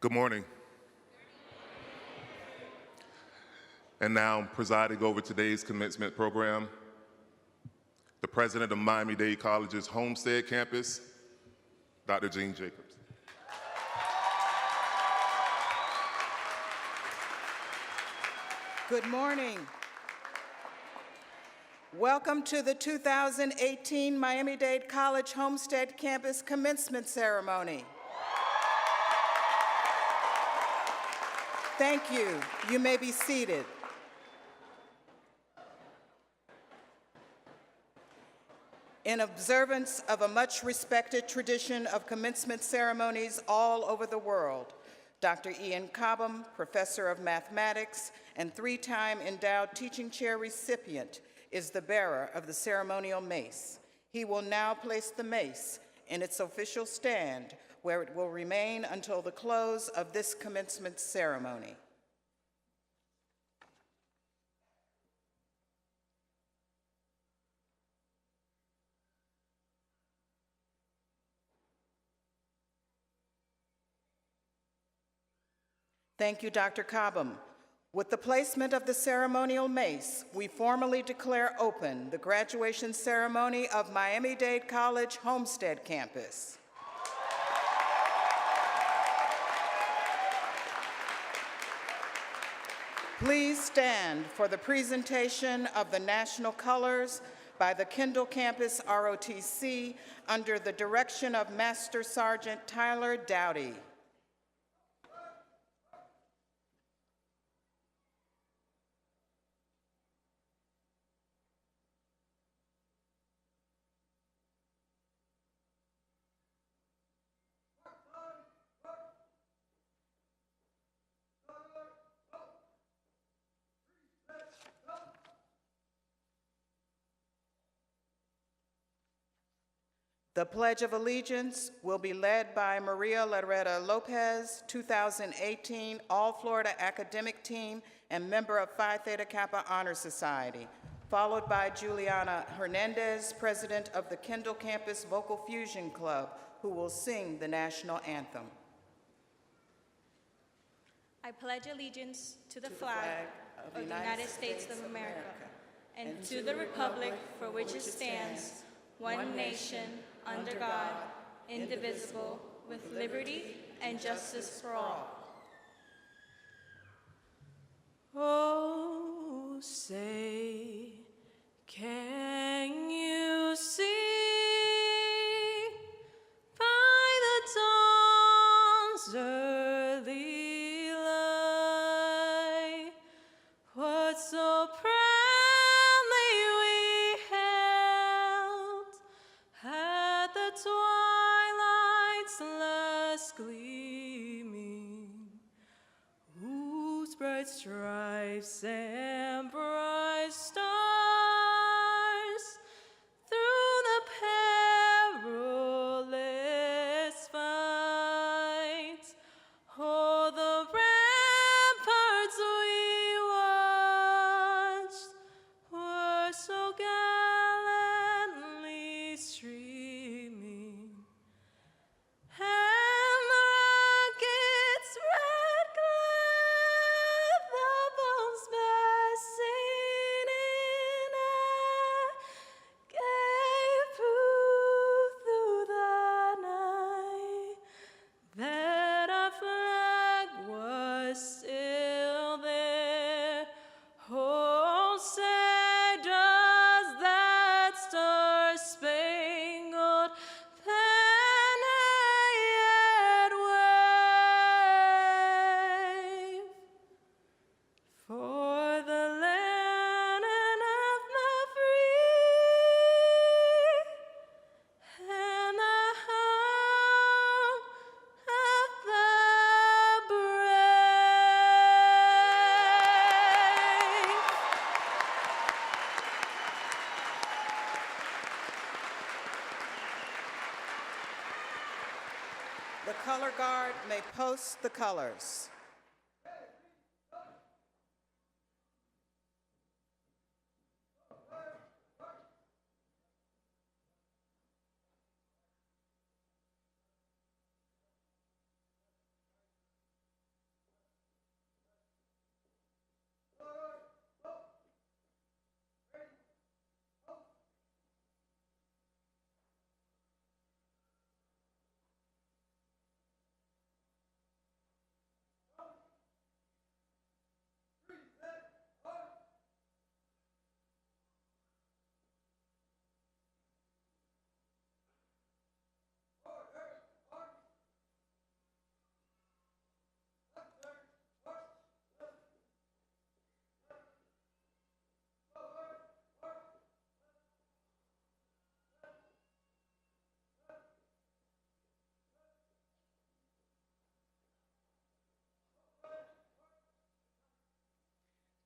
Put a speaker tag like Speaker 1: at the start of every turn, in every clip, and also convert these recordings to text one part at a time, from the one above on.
Speaker 1: Good morning. And now, presiding over today's commencement program, the president of Miami-Dade College's Homestead campus, Dr. Jean Jacobs.
Speaker 2: Good morning. Welcome to the 2018 Miami-Dade College Homestead Campus Commencement Ceremony. Thank you. You may be seated. In observance of a much respected tradition of commencement ceremonies all over the world, Dr. Ian Cobham, professor of mathematics and three-time endowed teaching chair recipient, is the bearer of the ceremonial mace. He will now place the mace in its official stand, where it will remain until the close of this commencement ceremony. Thank you, Dr. Cobham. With the placement of the ceremonial mace, we formally declare open the graduation ceremony of Miami-Dade College Homestead Campus. Please stand for the presentation of the national colors by the Kendall Campus ROTC under the direction of Master Sergeant Tyler Dade. The Pledge of Allegiance will be led by Maria Lareta Lopez, 2018 All-Florida Academic Team and member of Phi Theta Kappa Honor Society, followed by Juliana Hernandez, president of the Kendall Campus Vocal Fusion Club, who will sing the national anthem.
Speaker 3: I pledge allegiance to the flag of the United States of America and to the republic for which it stands, one nation, under God, indivisible, with liberty and justice for all.
Speaker 4: Oh, say, can you see by the dawn's early light what so proudly we held at the twilight's last gleaming, whose bright stripes and bright stars through the perilous fight, oh, the ramparts we watched were so gallantly streaming, and the rocket's red glare, the bombs bursting in air, gave proof through the night that our flag was still there. Oh, say does that star-spangled banner yet wave for the land of the free and the home of the brave?
Speaker 2: The color guard may post the colors.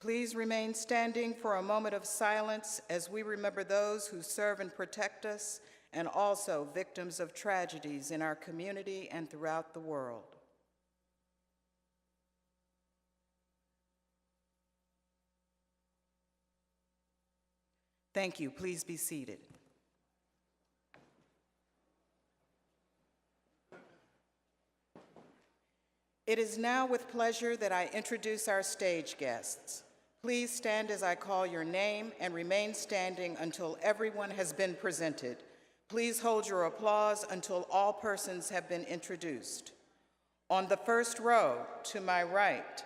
Speaker 2: Please remain standing for a moment of silence as we remember those who serve and protect us, and also victims of tragedies in our community and throughout the world. Thank you. Please be seated. It is now with pleasure that I introduce our stage guests. Please stand as I call your name and remain standing until everyone has been presented. Please hold your applause until all persons have been introduced. On the first row, to my right,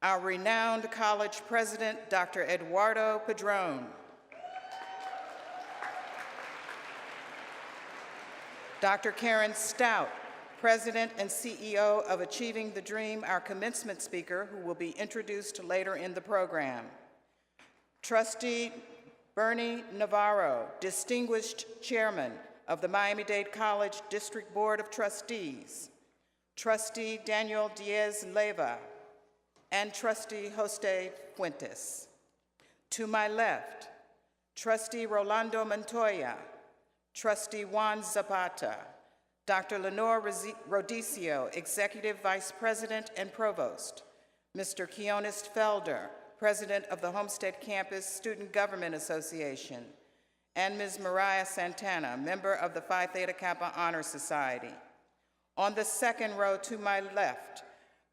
Speaker 2: our renowned college president, Dr. Eduardo Padron. Dr. Karen Stout, President and CEO of Achieving the Dream, our commencement speaker, who will be introduced later in the program. Trustee Bernie Navarro, Distinguished Chairman of the Miami-Dade College District Board of Trustees. Trustee Daniel Diaz-Leyva, and Trustee Jose Fuentes. To my left, Trustee Rolando Montoya, Trustee Juan Zapata, Dr. Lenore Rodicio, Executive Vice President and Provost, Mr. Keonist Felder, President of the Homestead Campus Student Government Association, and Ms. Mariah Santana, member of the Phi Theta Kappa Honor Society. On the second row to my left,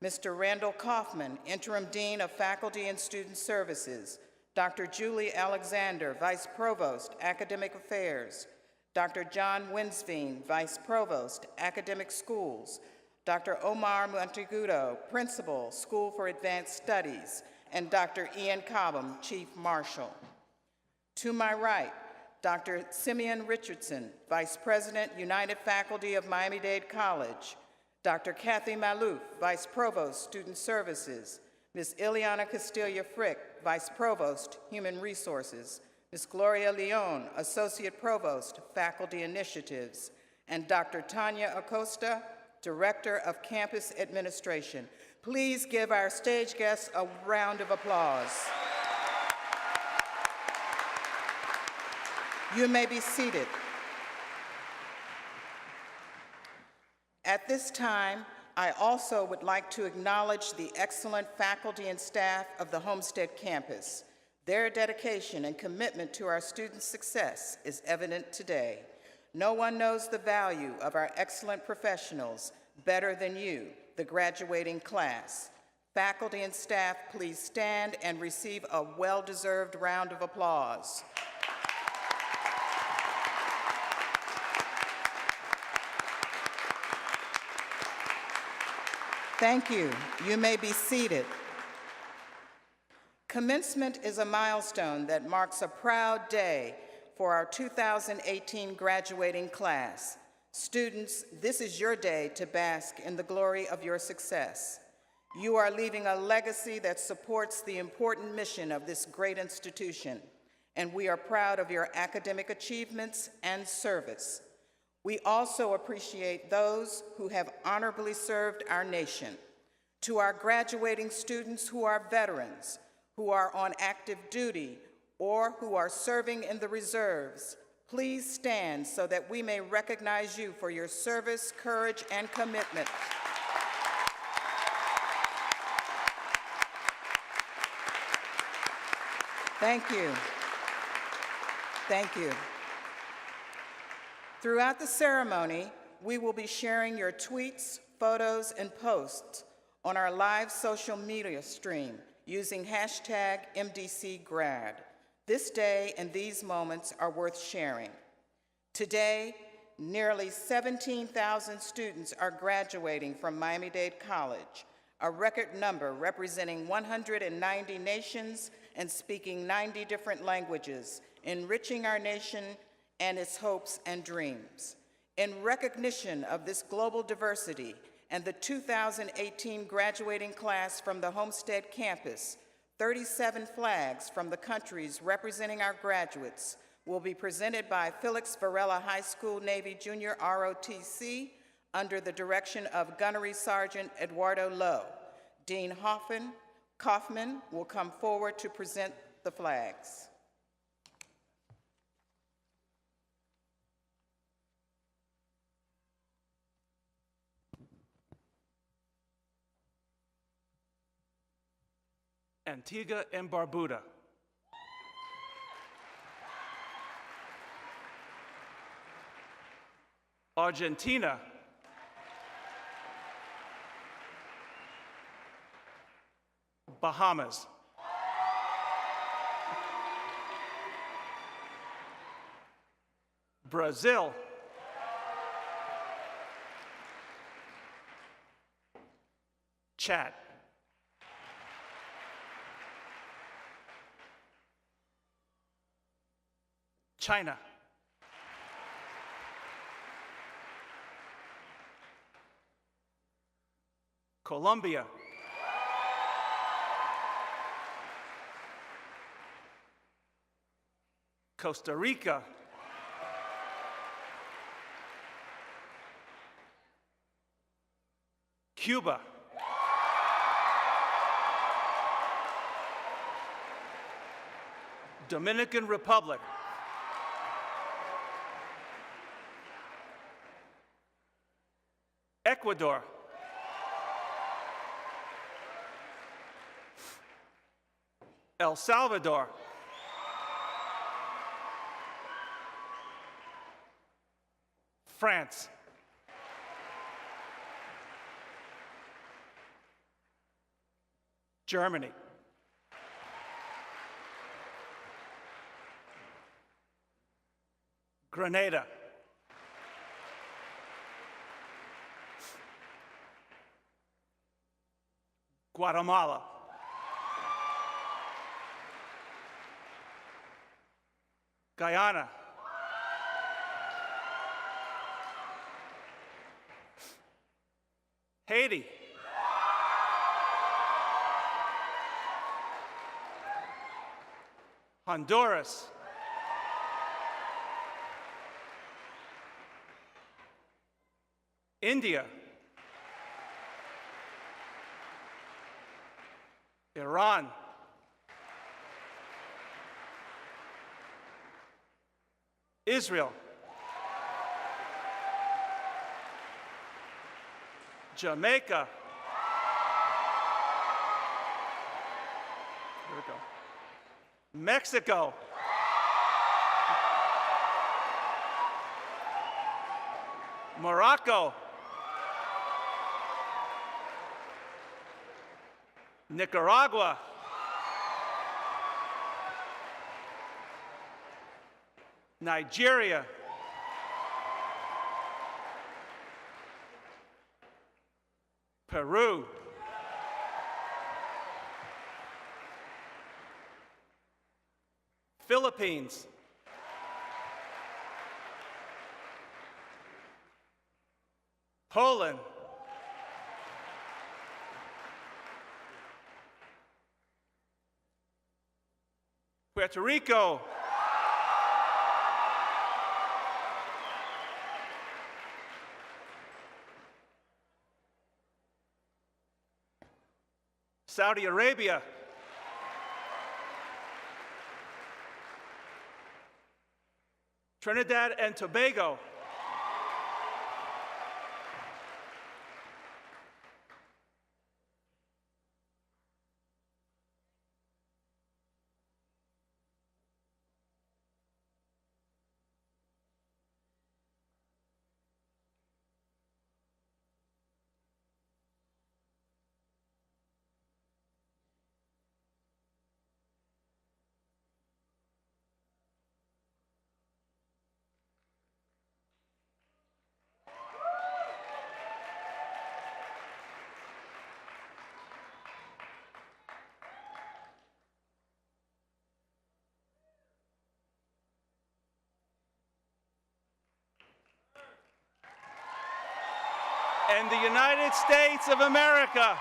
Speaker 2: Mr. Randall Kaufman, Interim Dean of Faculty and Student Services, Dr. Julie Alexander, Vice Provost, Academic Affairs, Dr. John Winsveen, Vice Provost, Academic Schools, Dr. Omar Montegudo, Principal, School for Advanced Studies, and Dr. Ian Cobham, Chief Marshal. To my right, Dr. Simeon Richardson, Vice President, United Faculty of Miami-Dade College, Dr. Kathy Malouf, Vice Provost, Student Services, Ms. Ileana Castilla-Frick, Vice Provost, Human Resources, Ms. Gloria Leon, Associate Provost, Faculty Initiatives, and Dr. Tanya Acosta, Director of Campus Administration. Please give our stage guests a round of applause. You may be seated. At this time, I also would like to acknowledge the excellent faculty and staff of the Homestead campus. Their dedication and commitment to our students' success is evident today. No one knows the value of our excellent professionals better than you, the graduating class. Faculty and staff, please stand and receive a well-deserved round of applause. Thank you. You may be seated. Commencement is a milestone that marks a proud day for our 2018 graduating class. Students, this is your day to bask in the glory of your success. You are leaving a legacy that supports the important mission of this great institution, and we are proud of your academic achievements and service. We also appreciate those who have honorably served our nation. To our graduating students who are veterans, who are on active duty, or who are serving in the reserves, please stand so that we may recognize you for your service, courage, and commitment. Thank you. Thank you. Throughout the ceremony, we will be sharing your tweets, photos, and posts on our live social media stream using hashtag MDCGrad. This day and these moments are worth sharing. Today, nearly 17,000 students are graduating from Miami-Dade College, a record number representing 190 nations and speaking 90 different languages, enriching our nation and its hopes and dreams. In recognition of this global diversity and the 2018 graduating class from the Homestead campus, 37 flags from the countries representing our graduates will be presented by Felix Varela High School Navy Junior ROTC under the direction of Gunnery Sergeant Eduardo Lowe. Dean Hoffman Kaufman will come forward to present the flags.
Speaker 5: Antigua and Barbuda. Argentina. Bahamas. Brazil. Chad. China. Colombia. Costa Rica. Cuba. Dominican Republic. Ecuador. El Salvador. France. Germany. Grenada. Guatemala. Guyana. Haiti. Honduras. India. Iran. Israel. Jamaica. Here we go. Mexico. Morocco. Nicaragua. Nigeria. Peru. Philippines. Poland. Puerto Rico. Saudi Arabia. Trinidad and Tobago. And the United States of America.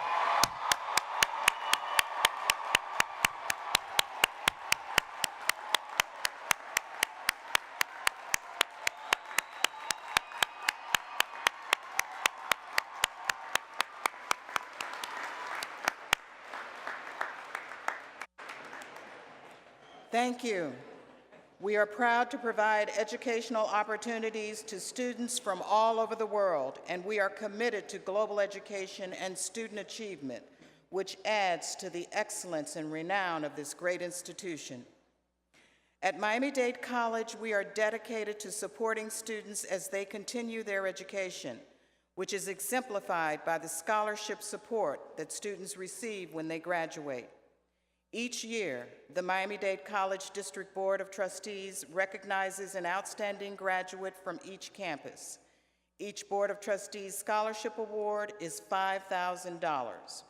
Speaker 2: Thank you. We are proud to provide educational opportunities to students from all over the world, and we are committed to global education and student achievement, which adds to the excellence and renown of this great institution. At Miami-Dade College, we are dedicated to supporting students as they continue their education, which is exemplified by the scholarship support that students receive when they graduate. Each year, the Miami-Dade College District Board of Trustees recognizes an outstanding graduate from each campus. Each Board of Trustees Scholarship Award is $5,000.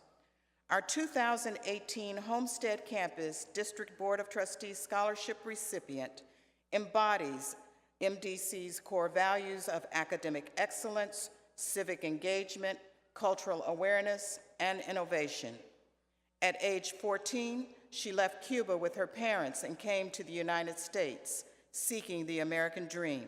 Speaker 2: Our 2018 Homestead Campus District Board of Trustees Scholarship recipient embodies MDC's core values of academic excellence, civic engagement, cultural awareness, and innovation. At age 14, she left Cuba with her parents and came to the United States, seeking the American dream.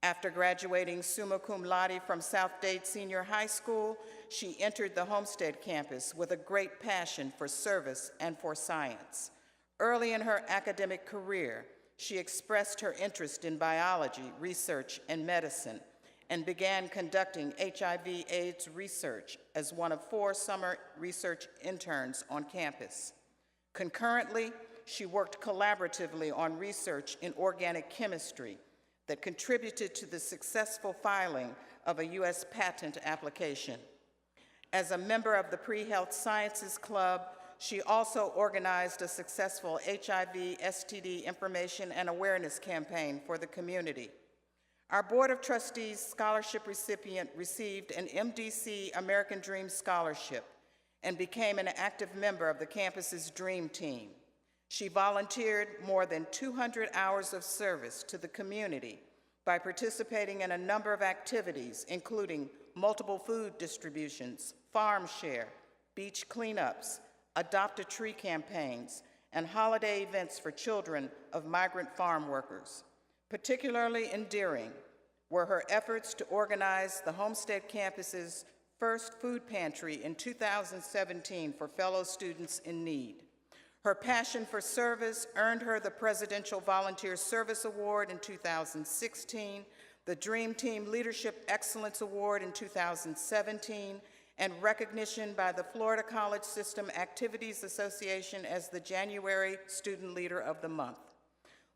Speaker 2: After graduating summa cum laude from South Dade Senior High School, she entered the Homestead campus with a great passion for service and for science. Early in her academic career, she expressed her interest in biology, research, and medicine, and began conducting HIV/AIDS research as one of 4 summer research interns on campus. Concurrently, she worked collaboratively on research in organic chemistry that contributed to the successful filing of a U.S. patent application. As a member of the Pre-Health Sciences Club, she also organized a successful HIV/STD information and awareness campaign for the community. Our Board of Trustees scholarship recipient received an MDC American Dream Scholarship and became an active member of the campus's Dream Team. She volunteered more than 200 hours of service to the community by participating in a number of activities, including multiple food distributions, farm share, beach cleanups, adopt-a-tree campaigns, and holiday events for children of migrant farm workers. Particularly endearing were her efforts to organize the Homestead campus's first food pantry in 2017 for fellow students in need. Her passion for service earned her the Presidential Volunteer Service Award in 2016, the Dream Team Leadership Excellence Award in 2017, and recognition by the Florida College System Activities Association as the January Student Leader of the Month.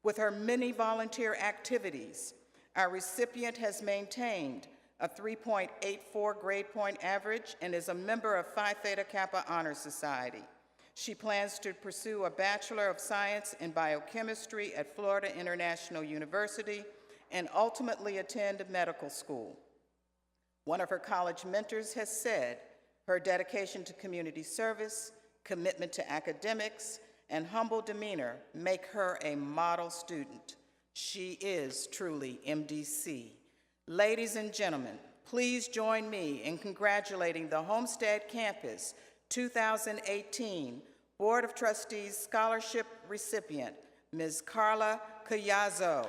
Speaker 2: With her many volunteer activities, our recipient has maintained a 3.84 grade point average and is a member of Phi Theta Kappa Honor Society. She plans to pursue a Bachelor of Science in Biochemistry at Florida International University and ultimately attend medical school. One of her college mentors has said her dedication to community service, commitment to academics, and humble demeanor make her a model student. She is truly MDC. Ladies and gentlemen, please join me in congratulating the Homestead Campus 2018 Board of Trustees Scholarship recipient, Ms. Carla Collazo.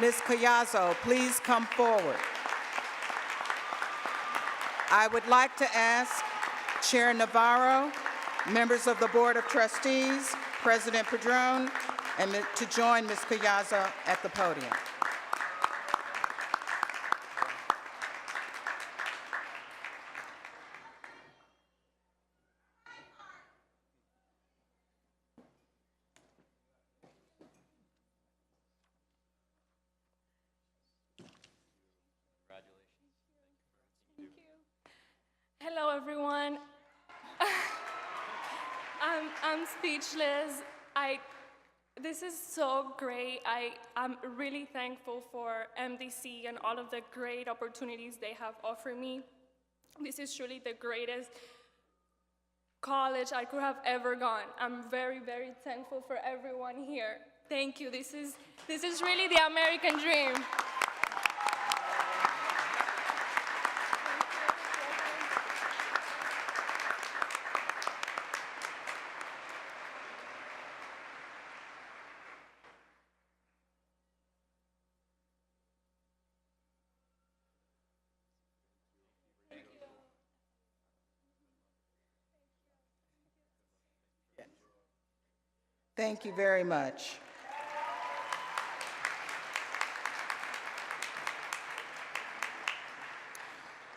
Speaker 2: Ms. Collazo, please come forward. I would like to ask Chair Navarro, members of the Board of Trustees, President Padron, and to join Ms. Collazo at the podium.
Speaker 4: Hello, everyone. I'm speechless. This is so great. I'm really thankful for MDC and all of the great opportunities they have offered me. This is truly the greatest college I could have ever gone. I'm very, very thankful for everyone here. Thank you. This is really the American dream.
Speaker 2: Thank you very much.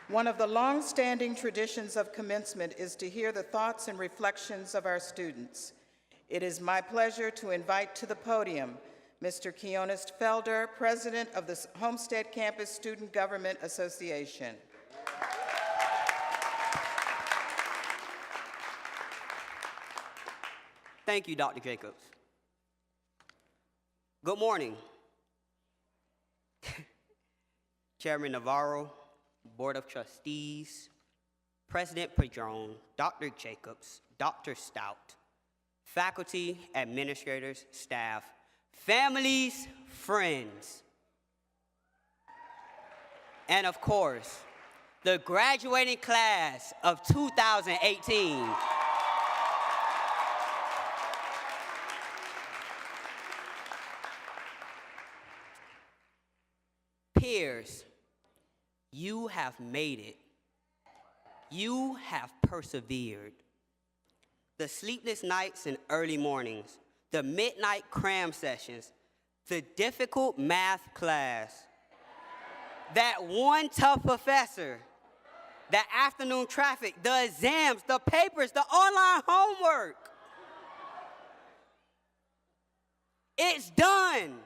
Speaker 2: One of the long-standing traditions of commencement is to hear the thoughts and reflections of our students. It is my pleasure to invite to the podium Mr. Keonis Felder, President of the Homestead Campus Student Government Association.
Speaker 6: Thank you, Dr. Jacobs. Good morning. Chairman Navarro, Board of Trustees, President Padron, Dr. Jacobs, Dr. Stout, faculty, administrators, staff, families, friends, and of course, the graduating class of 2018. Peers, you have made it. You have persevered. The sleepless nights and early mornings, the midnight cram sessions, the difficult math class, that one tough professor, the afternoon traffic, the exams, the papers, the online homework. It's done.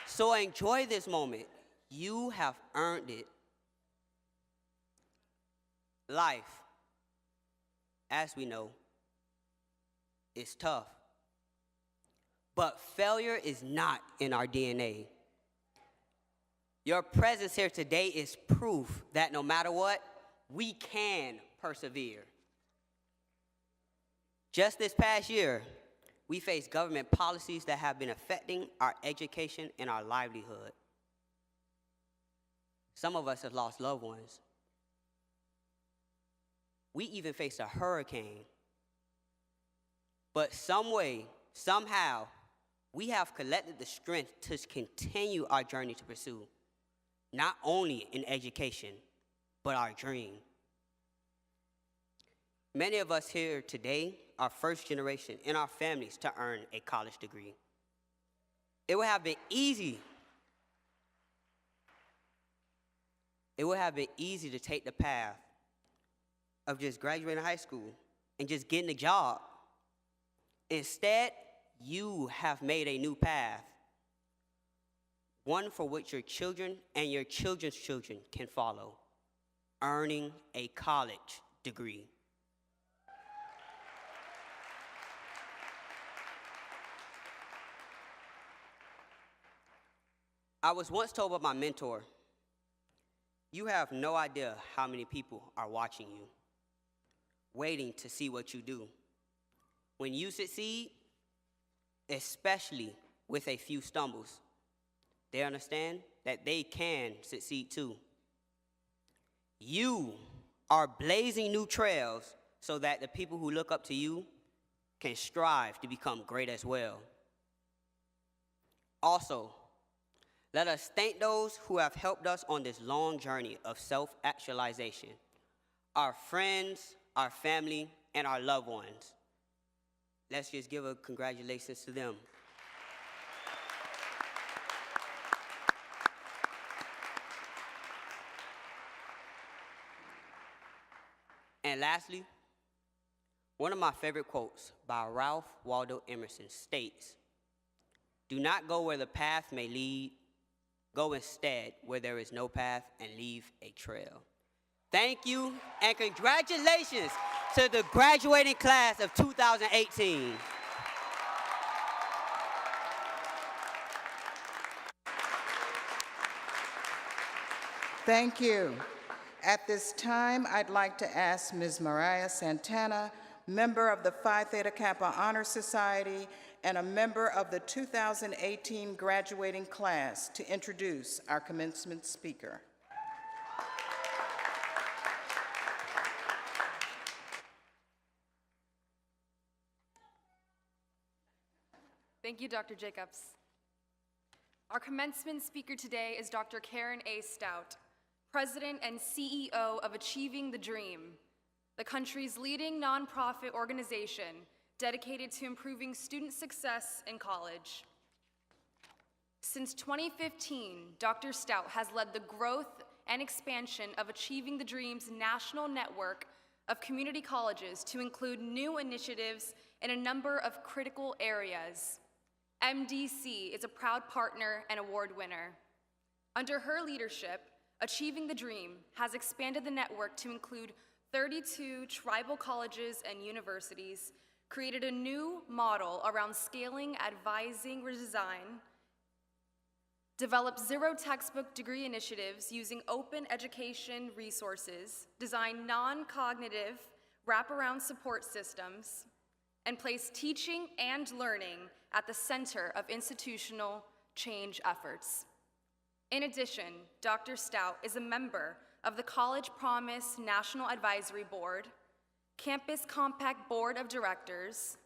Speaker 6: So enjoy this moment. You have earned it. Life, as we know, is tough. But failure is not in our DNA. Your presence here today is proof that no matter what, we can persevere. Just this past year, we face government policies that have been affecting our education and our livelihood. Some of us have lost loved ones. We even faced a hurricane. But some way, somehow, we have collected the strength to continue our journey to pursue, not only in education, but our dream. Many of us here today are first generation in our families to earn a college degree. It would have been easy. It would have been easy to take the path of just graduating high school and just getting a job. Instead, you have made a new path, one for which your children and your children's children can follow, earning a college degree. I was once told by my mentor, you have no idea how many people are watching you, waiting to see what you do. When you succeed, especially with a few stumbles, they understand that they can succeed too. You are blazing new trails so that the people who look up to you can strive to become great as well. Also, let us thank those who have helped us on this long journey of self-actualization, our friends, our family, and our loved ones. Let's just give a congratulations to them. And lastly, one of my favorite quotes by Ralph Waldo Emerson states, "Do not go where the path may lead. Go instead where there is no path and leave a trail." Thank you and congratulations to the graduating class of 2018.
Speaker 2: Thank you. At this time, I'd like to ask Ms. Mariah Santana, member of the Phi Theta Kappa Honor Society and a member of the 2018 graduating class, to introduce our commencement speaker.
Speaker 7: Thank you, Dr. Jacobs. Our commencement speaker today is Dr. Karen A. Stout, President and CEO of Achieving the Dream, the country's leading nonprofit organization dedicated to improving student success in college. Since 2015, Dr. Stout has led the growth and expansion of Achieving the Dream's national network of community colleges to include new initiatives in a number of critical areas. MDC is a proud partner and award winner. Under her leadership, Achieving the Dream has expanded the network to include 32 tribal colleges and universities, created a new model around scaling advising design, developed zero textbook degree initiatives using open education resources, designed non-cognitive wraparound support systems, and placed teaching and learning at the center of institutional change efforts. In addition, Dr. Stout is a member of the College Promise National Advisory Board, Campus Compact Board of Directors,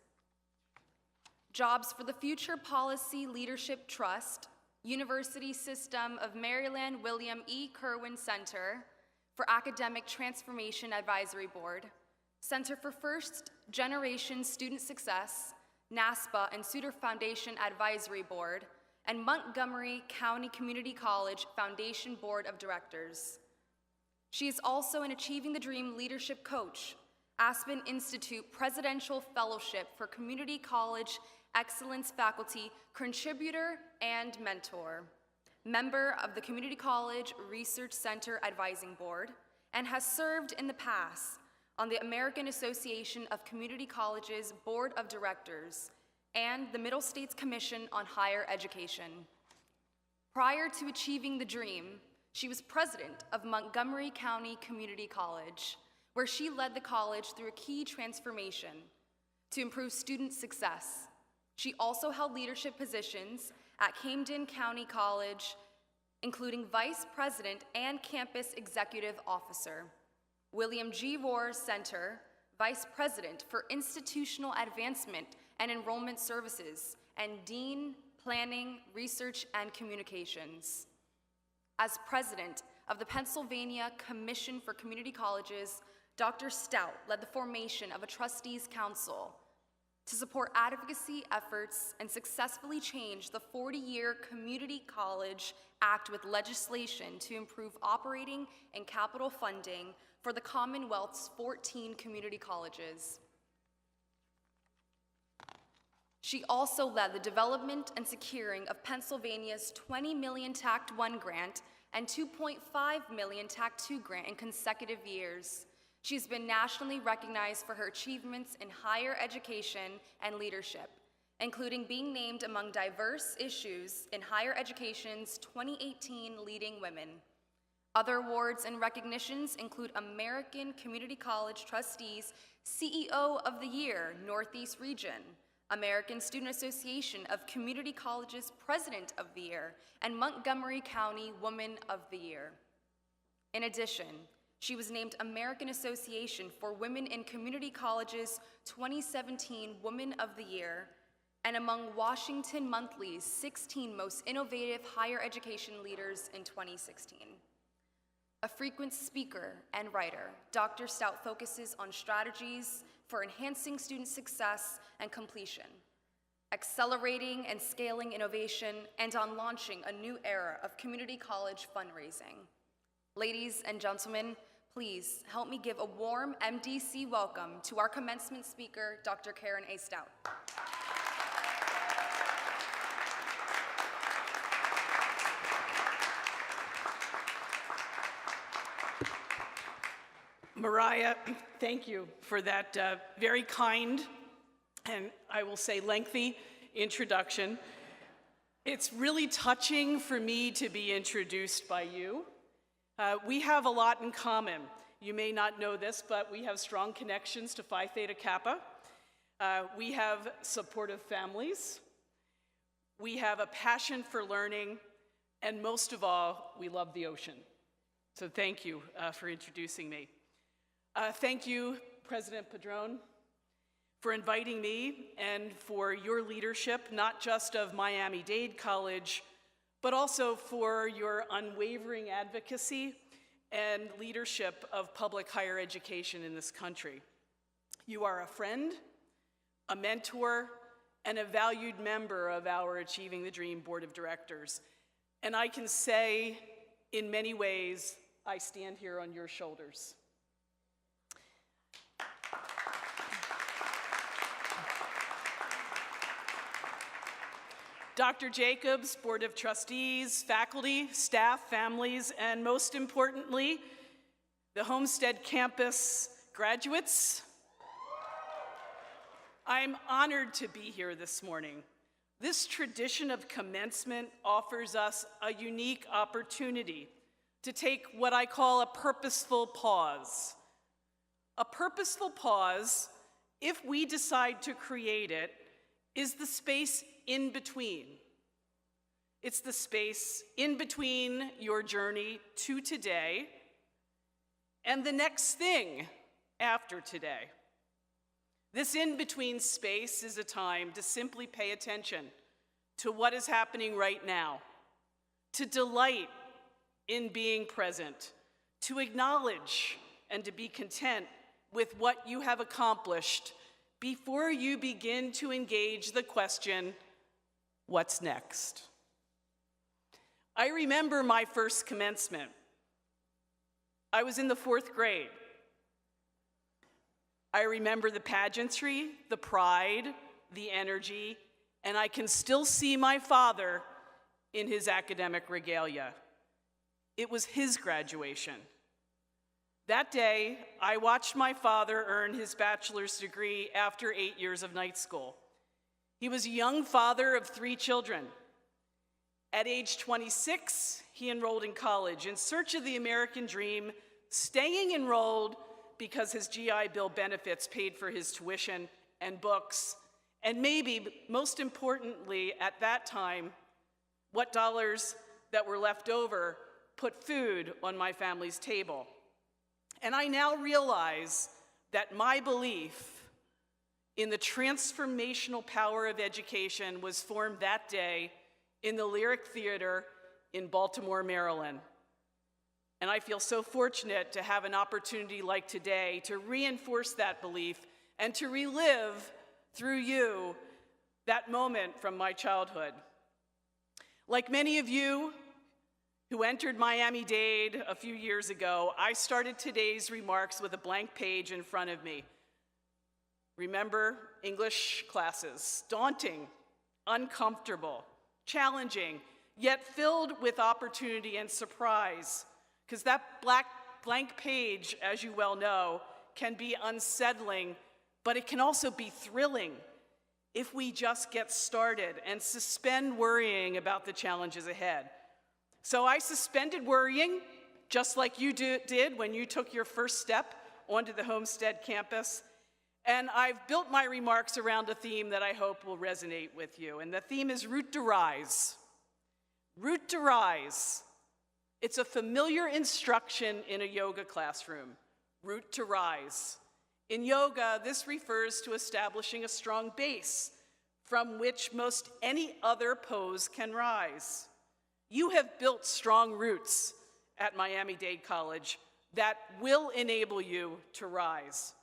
Speaker 7: Jobs for the Future Policy Leadership Trust, University System of Maryland William E. Kerwin Center for Academic Transformation Advisory Board, Center for First Generation Student Success, NASPA and Suter Foundation Advisory Board, and Montgomery County Community College Foundation Board of Directors. She is also an Achieving the Dream Leadership Coach, Aspen Institute Presidential Fellowship for Community College Excellence Faculty, contributor and mentor, member of the Community College Research Center Advising Board, and has served in the past on the American Association of Community Colleges Board of Directors and the Middle States Commission on Higher Education. Prior to Achieving the Dream, she was president of Montgomery County Community College, where she led the college through a key transformation to improve student success. She also held leadership positions at Camden County College, including vice president and campus executive officer, William G. Rohr Center, vice president for institutional advancement and enrollment services, and dean, planning, research, and communications. As president of the Pennsylvania Commission for Community Colleges, Dr. Stout led the formation of a trustees council to support advocacy efforts and successfully change the 40-year Community College Act with legislation to improve operating and capital funding for the Commonwealth's 14 community colleges. She also led the development and securing of Pennsylvania's $20 million TACT 1 grant and $2.5 million TACT 2 grant in consecutive years. She's been nationally recognized for her achievements in higher education and leadership, including being named among diverse issues in higher education's 2018 Leading Women. Other awards and recognitions include American Community College Trustees CEO of the Year, Northeast Region, American Student Association of Community Colleges President of the Year, and Montgomery County Woman of the Year. In addition, she was named American Association for Women in Community Colleges 2017 Woman of the Year, and among Washington Monthly's 16 most innovative higher education leaders in 2016. A frequent speaker and writer, Dr. Stout focuses on strategies for enhancing student success and completion, accelerating and scaling innovation, and on launching a new era of community college fundraising. Ladies and gentlemen, please help me give a warm MDC welcome to our commencement speaker, Dr. Karen A. Stout.
Speaker 8: Mariah, thank you for that very kind and I will say lengthy introduction. It's really touching for me to be introduced by you. We have a lot in common. You may not know this, but we have strong connections to Phi Theta Kappa. We have supportive families. We have a passion for learning, and most of all, we love the ocean. So thank you for introducing me. Thank you, President Padron, for inviting me and for your leadership, not just of Miami-Dade College, but also for your unwavering advocacy and leadership of public higher education in this country. You are a friend, a mentor, and a valued member of our Achieving the Dream Board of Directors. And I can say, in many ways, I stand here on your shoulders. Dr. Jacobs, Board of Trustees, faculty, staff, families, and most importantly, the Homestead campus graduates, I'm honored to be here this morning. This tradition of commencement offers us a unique opportunity to take what I call a purposeful pause. A purposeful pause, if we decide to create it, is the space in between. It's the space in between your journey to today and the next thing after today. This in-between space is a time to simply pay attention to what is happening right now, to delight in being present, to acknowledge and to be content with what you have accomplished before you begin to engage the question, what's next? I remember my first commencement. I was in the 4th grade. I remember the pageantry, the pride, the energy, and I can still see my father in his academic regalia. It was his graduation. That day, I watched my father earn his bachelor's degree after 8 years of night school. He was a young father of 3 children. At age 26, he enrolled in college in search of the American dream, staying enrolled because his GI Bill benefits paid for his tuition and books, and maybe, most importantly at that time, what dollars that were left over put food on my family's table. And I now realize that my belief in the transformational power of education was formed that day in the Lyric Theater in Baltimore, Maryland. And I feel so fortunate to have an opportunity like today to reinforce that belief and to relive through you that moment from my childhood. Like many of you who entered Miami-Dade a few years ago, I started today's remarks with a blank page in front of me. Remember English classes, daunting, uncomfortable, challenging, yet filled with opportunity and surprise. Because that blank page, as you well know, can be unsettling, but it can also be thrilling if we just get started and suspend worrying about the challenges ahead. So I suspended worrying, just like you did when you took your first step onto the Homestead campus, and I've built my remarks around a theme that I hope will resonate with you, and the theme is Root to Rise. Root to Rise. It's a familiar instruction in a yoga classroom, root to rise. In yoga, this refers to establishing a strong base from which most any other pose can rise. You have built strong roots at Miami-Dade College that will enable you to rise.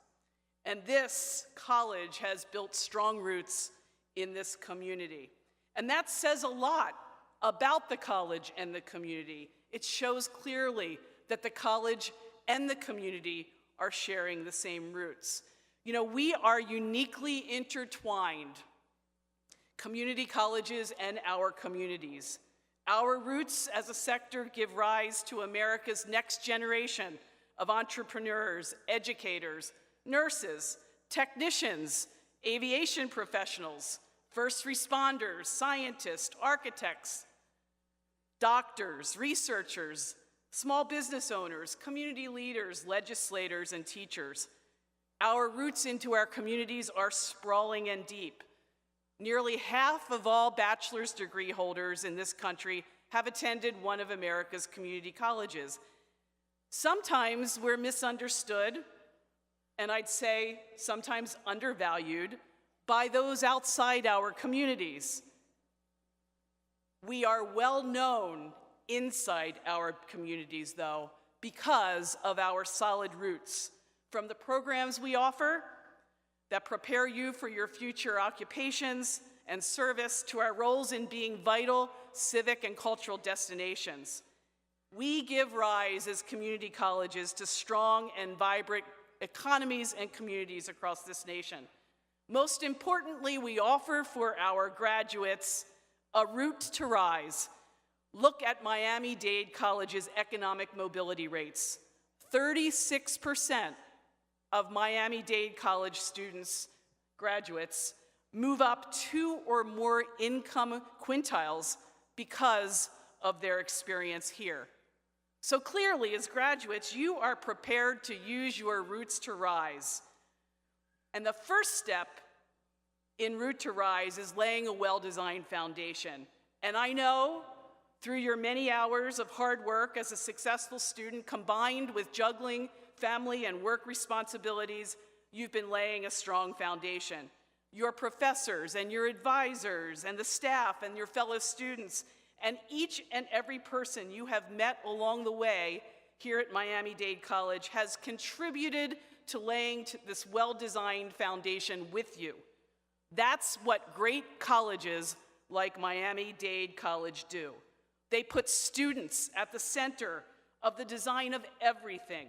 Speaker 8: And this college has built strong roots in this community. And that says a lot about the college and the community. It shows clearly that the college and the community are sharing the same roots. You know, we are uniquely intertwined, community colleges and our communities. Our roots as a sector give rise to America's next generation of entrepreneurs, educators, nurses, technicians, aviation professionals, first responders, scientists, architects, doctors, researchers, small business owners, community leaders, legislators, and teachers. Our roots into our communities are sprawling and deep. Nearly half of all bachelor's degree holders in this country have attended one of America's community colleges. Sometimes we're misunderstood, and I'd say sometimes undervalued, by those outside our communities. We are well known inside our communities, though, because of our solid roots. From the programs we offer that prepare you for your future occupations and service to our roles in being vital civic and cultural destinations. We give rise as community colleges to strong and vibrant economies and communities across this nation. Most importantly, we offer for our graduates a route to rise. Look at Miami-Dade College's economic mobility rates. 36% of Miami-Dade College students, graduates, move up 2 or more income quintiles because of their experience here. So clearly, as graduates, you are prepared to use your roots to rise. And the first step in Route to Rise is laying a well-designed foundation. And I know through your many hours of hard work as a successful student, combined with juggling family and work responsibilities, you've been laying a strong foundation. Your professors and your advisors and the staff and your fellow students and each and every person you have met along the way here at Miami-Dade College has contributed to laying this well-designed foundation with you. That's what great colleges like Miami-Dade College do. They put students at the center of the design of everything,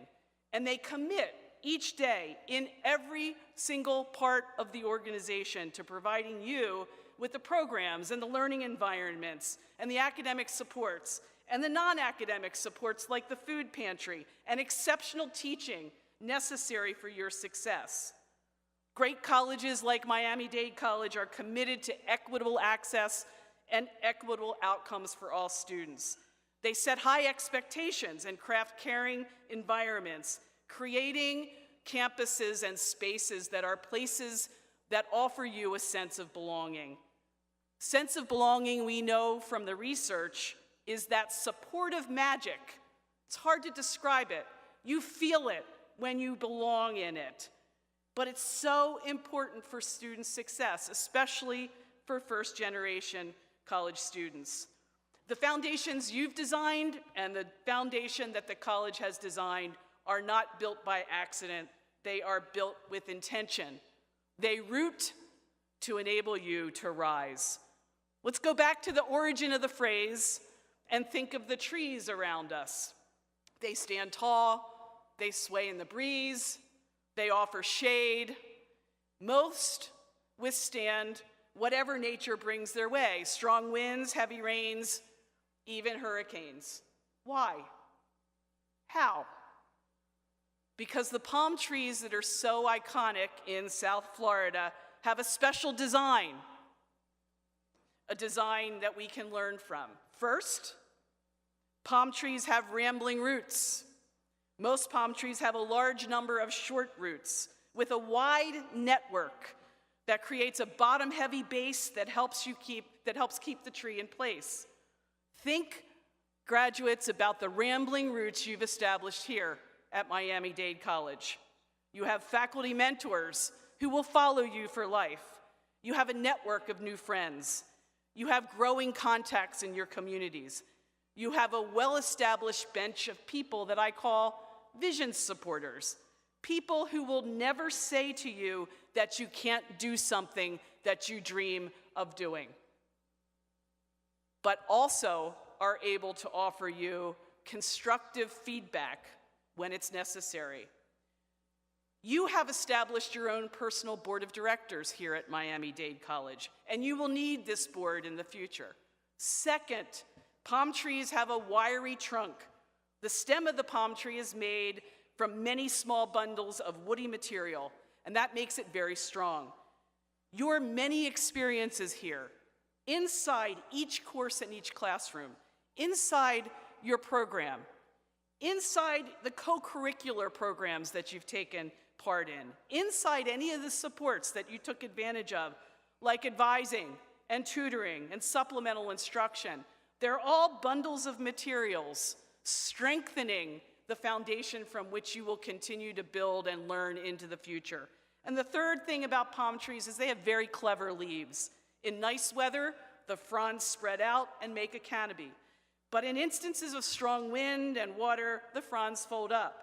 Speaker 8: and they commit each day in every single part of the organization to providing you with the programs and the learning environments and the academic supports and the non-academic supports like the food pantry and exceptional teaching necessary for your success. Great colleges like Miami-Dade College are committed to equitable access and equitable outcomes for all students. They set high expectations and craft caring environments, creating campuses and spaces that are places that offer you a sense of belonging. Sense of belonging, we know from the research, is that supportive magic. It's hard to describe it. You feel it when you belong in it. But it's so important for student success, especially for first-generation college students. The foundations you've designed and the foundation that the college has designed are not built by accident. They are built with intention. They root to enable you to rise. Let's go back to the origin of the phrase and think of the trees around us. They stand tall, they sway in the breeze, they offer shade. Most withstand whatever nature brings their way, strong winds, heavy rains, even hurricanes. Why? How? Because the palm trees that are so iconic in South Florida have a special design, a design that we can learn from. First, palm trees have rambling roots. Most palm trees have a large number of short roots with a wide network that creates a bottom-heavy base that helps keep the tree in place. Think, graduates, about the rambling roots you've established here at Miami-Dade College. You have faculty mentors who will follow you for life. You have a network of new friends. You have growing contacts in your communities. You have a well-established bench of people that I call vision supporters, people who will never say to you that you can't do something that you dream of doing, but also are able to offer you constructive feedback when it's necessary. You have established your own personal board of directors here at Miami-Dade College, and you will need this board in the future. Second, palm trees have a wiry trunk. The stem of the palm tree is made from many small bundles of woody material, and that makes it very strong. Your many experiences here, inside each course in each classroom, inside your program, inside the co-curricular programs that you've taken part in, inside any of the supports that you took advantage of, like advising and tutoring and supplemental instruction, they're all bundles of materials strengthening the foundation from which you will continue to build and learn into the future. And the third thing about palm trees is they have very clever leaves. In nice weather, the fronds spread out and make a canopy. But in instances of strong wind and water, the fronds fold up.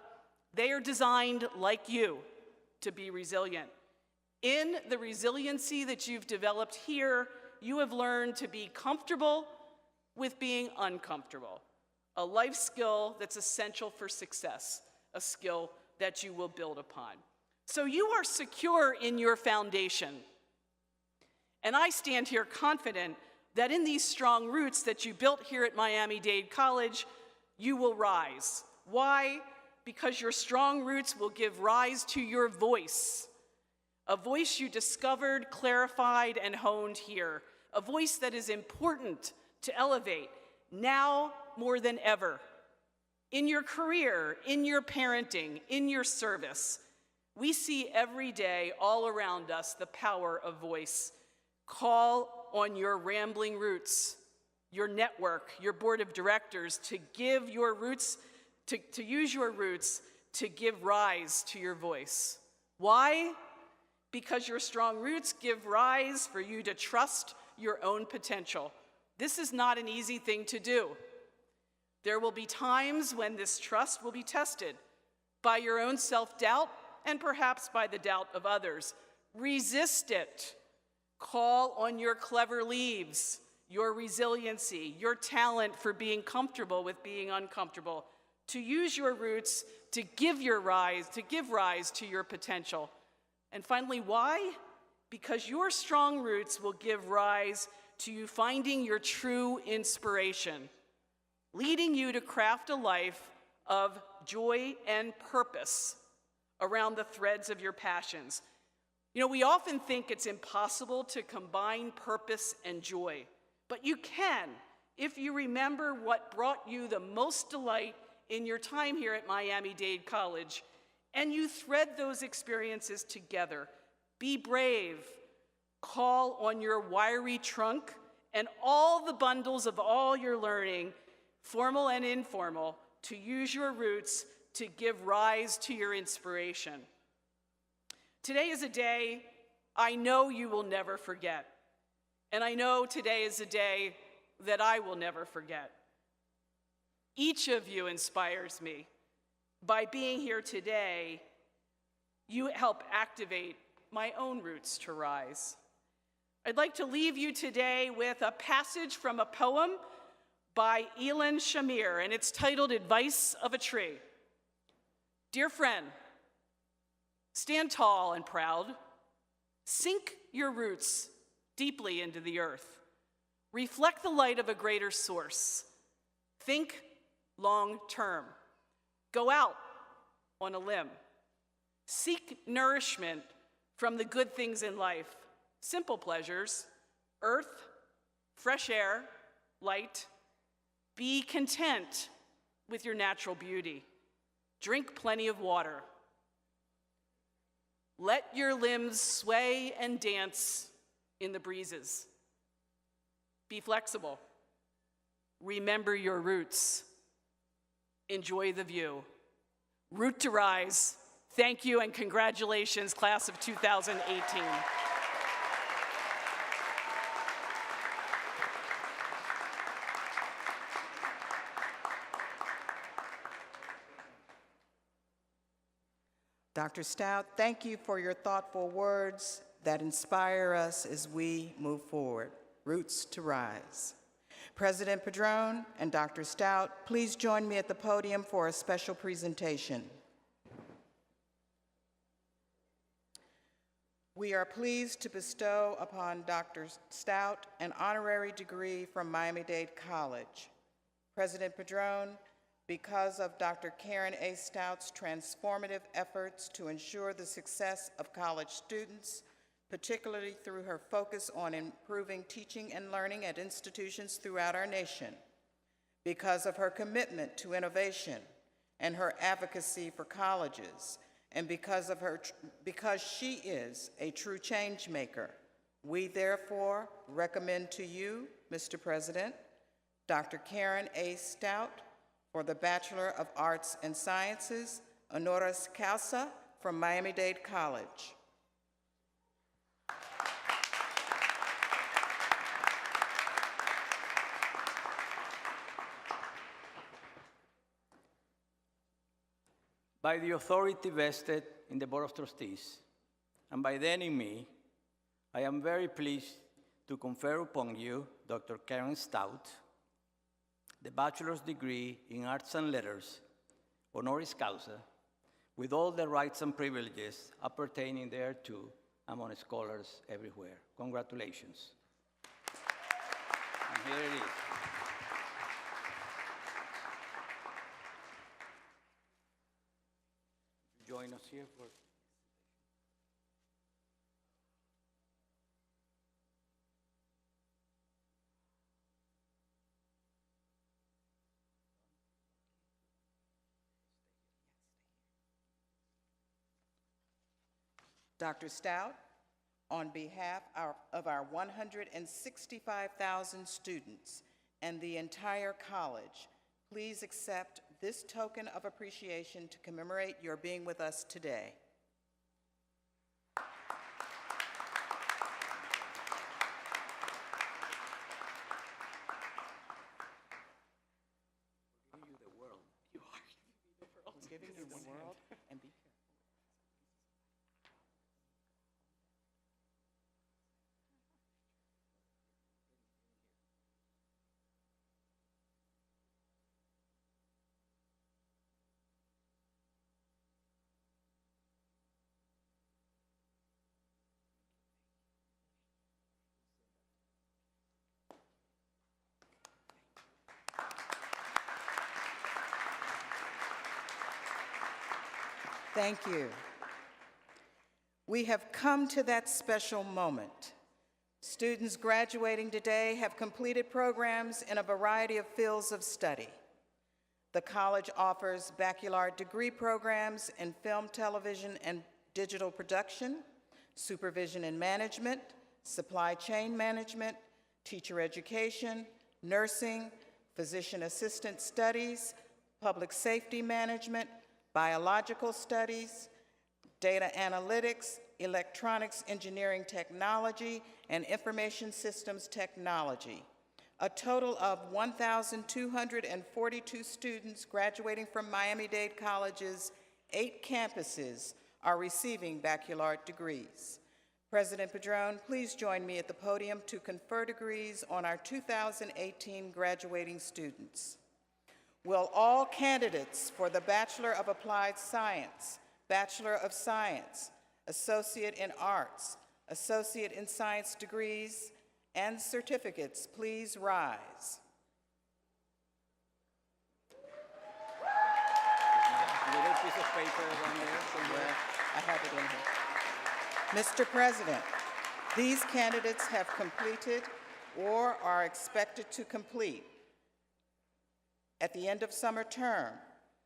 Speaker 8: They are designed, like you, to be resilient. In the resiliency that you've developed here, you have learned to be comfortable with being uncomfortable, a life skill that's essential for success, a skill that you will build upon. So you are secure in your foundation. And I stand here confident that in these strong roots that you built here at Miami-Dade College, you will rise. Why? Because your strong roots will give rise to your voice, a voice you discovered, clarified, and honed here, a voice that is important to elevate now more than ever. In your career, in your parenting, in your service, we see every day all around us the power of voice. Call on your rambling roots, your network, your board of directors to give your roots, to use your roots to give rise to your voice. Why? Because your strong roots give rise for you to trust your own potential. This is not an easy thing to do. There will be times when this trust will be tested by your own self-doubt and perhaps by the doubt of others. Resist it. Call on your clever leaves, your resiliency, your talent for being comfortable with being uncomfortable, to use your roots to give rise to your potential. And finally, why? Because your strong roots will give rise to you finding your true inspiration, leading you to craft a life of joy and purpose around the threads of your passions. You know, we often think it's impossible to combine purpose and joy, but you can if you remember what brought you the most delight in your time here at Miami-Dade College, and you thread those experiences together. Be brave. Call on your wiry trunk and all the bundles of all your learning, formal and informal, to use your roots to give rise to your inspiration. Today is a day I know you will never forget, and I know today is a day that I will never forget. Each of you inspires me. By being here today, you help activate my own roots to rise. I'd like to leave you today with a passage from a poem by Elin Shamir, and it's titled Advice of a Tree. Dear friend, stand tall and proud. Sink your roots deeply into the earth. Reflect the light of a greater source. Think long term. Go out on a limb. Seek nourishment from the good things in life. Simple pleasures, earth, fresh air, light. Be content with your natural beauty. Drink plenty of water. Let your limbs sway and dance in the breezes. Be flexible. Remember your roots. Enjoy the view. Root to rise. Thank you and congratulations, class of 2018.
Speaker 2: Dr. Stout, thank you for your thoughtful words that inspire us as we move forward. Roots to rise. President Padron and Dr. Stout, please join me at the podium for a special presentation. We are pleased to bestow upon Dr. Stout an honorary degree from Miami-Dade College. President Padron, because of Dr. Karen A. Stout's transformative efforts to ensure the success of college students, particularly through her focus on improving teaching and learning at institutions throughout our nation, because of her commitment to innovation and her advocacy for colleges, and because she is a true change maker, we therefore recommend to you, Mr. President, Dr. Karen A. Stout for the Bachelor of Arts and Sciences, honoris causa from Miami-Dade College.
Speaker 9: by the authority vested in the Board of Trustees, and by then in me, I am very pleased to confer upon you, Dr. Karen Stout, the bachelor's degree in Arts and Letters, honoris causa, with all the rights and privileges appertaining thereto among scholars everywhere. Congratulations. And here it is. Join us here for...
Speaker 2: Dr. Stout, on behalf of our 165,000 students and the entire college, please accept this token of appreciation to commemorate your being with us today.
Speaker 9: Give you the world.
Speaker 2: You are giving you the world, and be careful. Thank you. We have come to that special moment. Students graduating today have completed programs in a variety of fields of study. The college offers baccalaureate degree programs in film, television, and digital production, supervision and management, supply chain management, teacher education, nursing, physician assistant studies, public safety management, biological studies, data analytics, electronics engineering technology, and information systems technology. A total of 1,242 students graduating from Miami-Dade College's 8 campuses are receiving baccalaureate degrees. President Padron, please join me at the podium to confer degrees on our 2018 graduating students. Will all candidates for the Bachelor of Applied Science, Bachelor of Science, Associate in Arts, Associate in Science degrees, and certificates please rise?
Speaker 9: Little piece of paper down there somewhere.
Speaker 2: I have it in here. Mr. President, these candidates have completed or are expected to complete at the end of summer term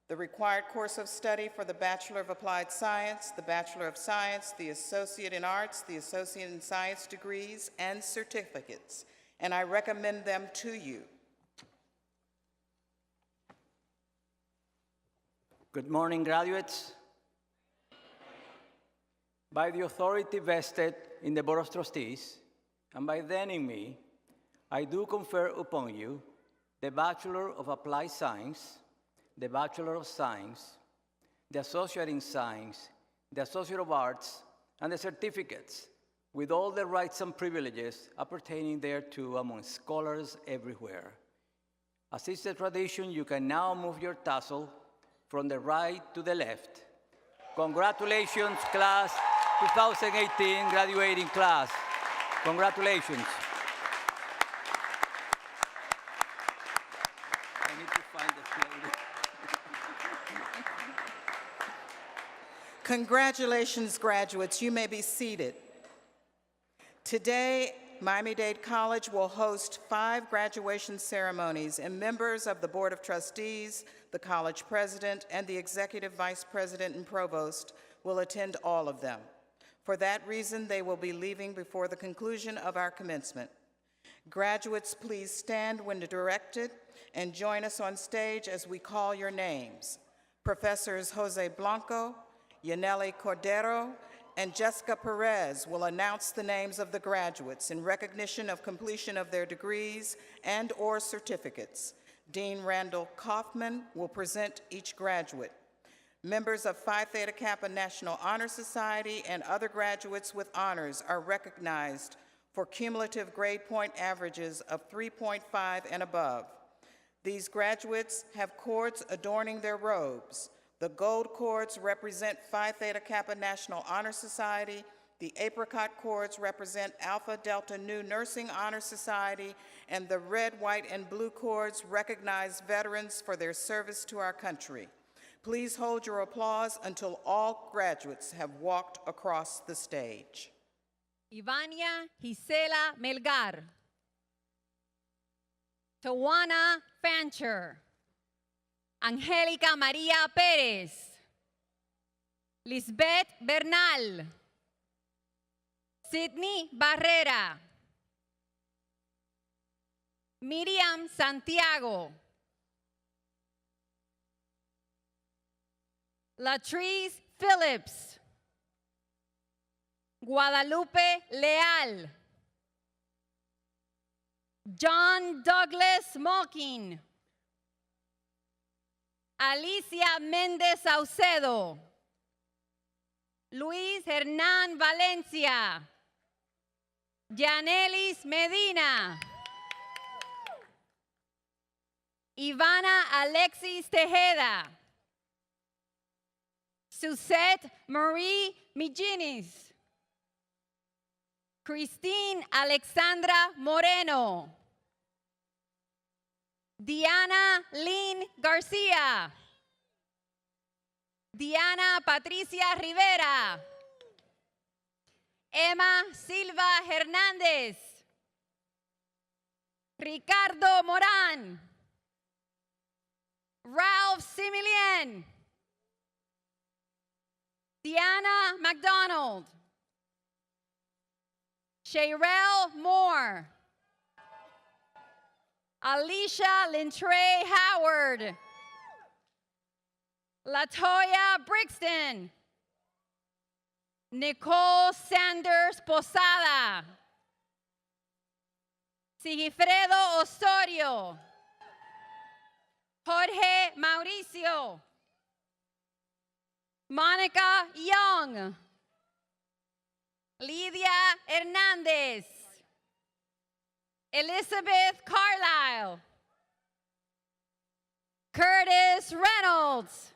Speaker 2: the required course of study for the Bachelor of Applied Science, the Bachelor of Science, the Associate in Arts, the Associate in Science degrees, and certificates, and I recommend them to you.
Speaker 9: Good morning, graduates. By the authority vested in the Board of Trustees, and by then in me, I do confer upon you the Bachelor of Applied Science, the Bachelor of Science, the Associate in Science, the Associate of Arts, and the certificates, with all the rights and privileges appertaining thereto among scholars everywhere. As is the tradition, you can now move your tassel from the right to the left. Congratulations, class 2018 graduating class. Congratulations. I need to find the slide.
Speaker 2: Congratulations, graduates. You may be seated. Today, Miami-Dade College will host 5 graduation ceremonies, and members of the Board of Trustees, the college president, and the executive vice president and provost will attend all of them. For that reason, they will be leaving before the conclusion of our commencement. Graduates, please stand when directed and join us on stage as we call your names. Professors Jose Blanco, Yaneli Cordero, and Jessica Perez will announce the names of the graduates in recognition of completion of their degrees and/or certificates. Dean Randall Kaufman will present each graduate. Members of Phi Theta Kappa National Honor Society and other graduates with honors are recognized for cumulative grade point averages of 3.5 and above. These graduates have cords adorning their robes. The gold cords represent Phi Theta Kappa National Honor Society. The apricot cords represent Alpha Delta Nu Nursing Honor Society, and the red, white, and blue cords recognize veterans for their service to our country. Please hold your applause until all graduates have walked across the stage.
Speaker 10: Ivania Gisela Melgar. Tawana Fancher. Angélica María Pérez. Lisbeth Bernal. Sidney Barrera. Miriam Santiago. Latrice Phillips. Guadalupe Leal. John Douglas Malkin. Alicia Méndez Saucedo. Luis Hernán Valencia. Yanelis Medina. Ivana Alexis Tejeda. Suzette Marie Mijinis. Christine Alexandra Moreno. Diana Lynn Garcia. Diana Patricia Rivera. Emma Silva Hernández. Ricardo Morán. Ralph Similien. Diana McDonald. Shayrel Moore. Alicia Lintrey Howard. Latoya Brixton. Nicole Sanders Posada. Sigifredo Osorio. Jorge Mauricio. Monica Young. Lidia Hernandez. Elizabeth Carlisle. Curtis Reynolds.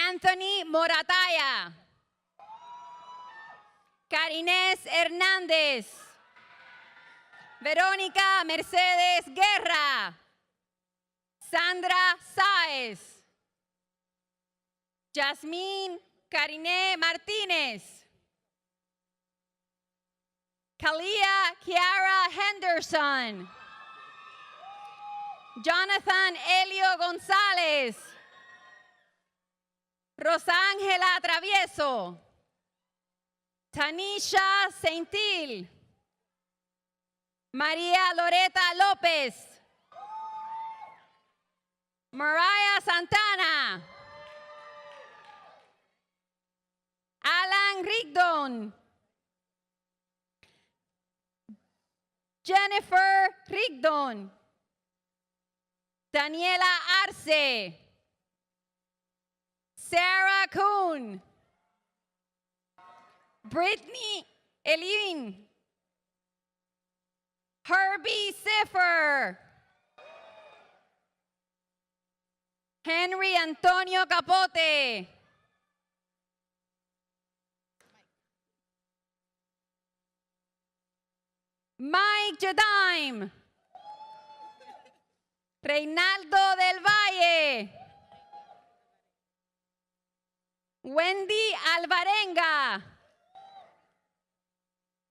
Speaker 10: Anthony Morataya. Karines Hernández. Verónica Mercedes Guerra. Sandra Sáez. Jasmine Karine Martínez. Kalia Kiara Henderson. Jonathan Elio González. Rosángela Travieso. Tanisha Seintil. María Loreta López. Mariah Santana. Alan Rigdon. Jennifer Rigdon. Daniela Arce. Sarah Kuhn. Brittany Elin. Herbie Siffer. Henry Antonio Capote. Mike Jadaim. Reinaldo del Valle. Wendy Alvarenga.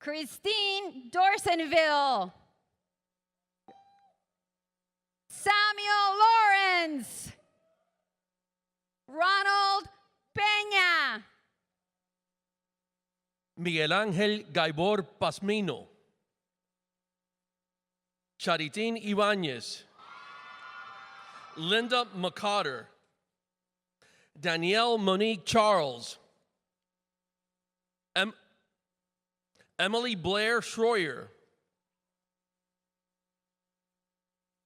Speaker 10: Christine Dorsonville. Samuel Lawrence. Ronald Peña.
Speaker 11: Miguel Ángel Gaibor Pasmino. Charitín Ibáñez. Linda McCotter. Danielle Monique Charles. Emily Blair Schroyer.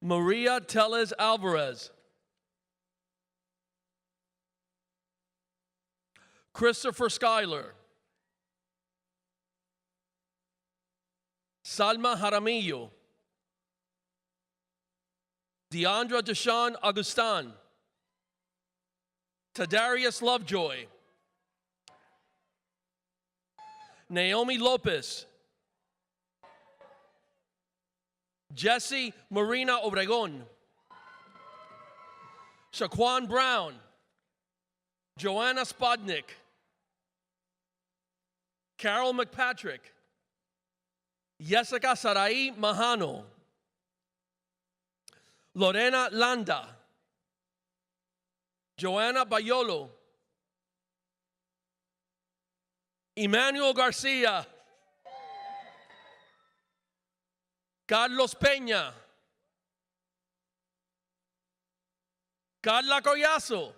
Speaker 11: Maria Tellez Alvarez. Christopher Schuyler, Salma Jaramillo, Deandra Deshawn Augustin, Tadarius Lovejoy, Naomi Lopez, Jesse Marina Obregon, Shaquan Brown, Joanna Spodnik, Carol McPatrick, Jessica Sarai Mahano, Lorena Landa, Joanna Bayolo, Emmanuel Garcia, Carlos Peña, Carla Collazo,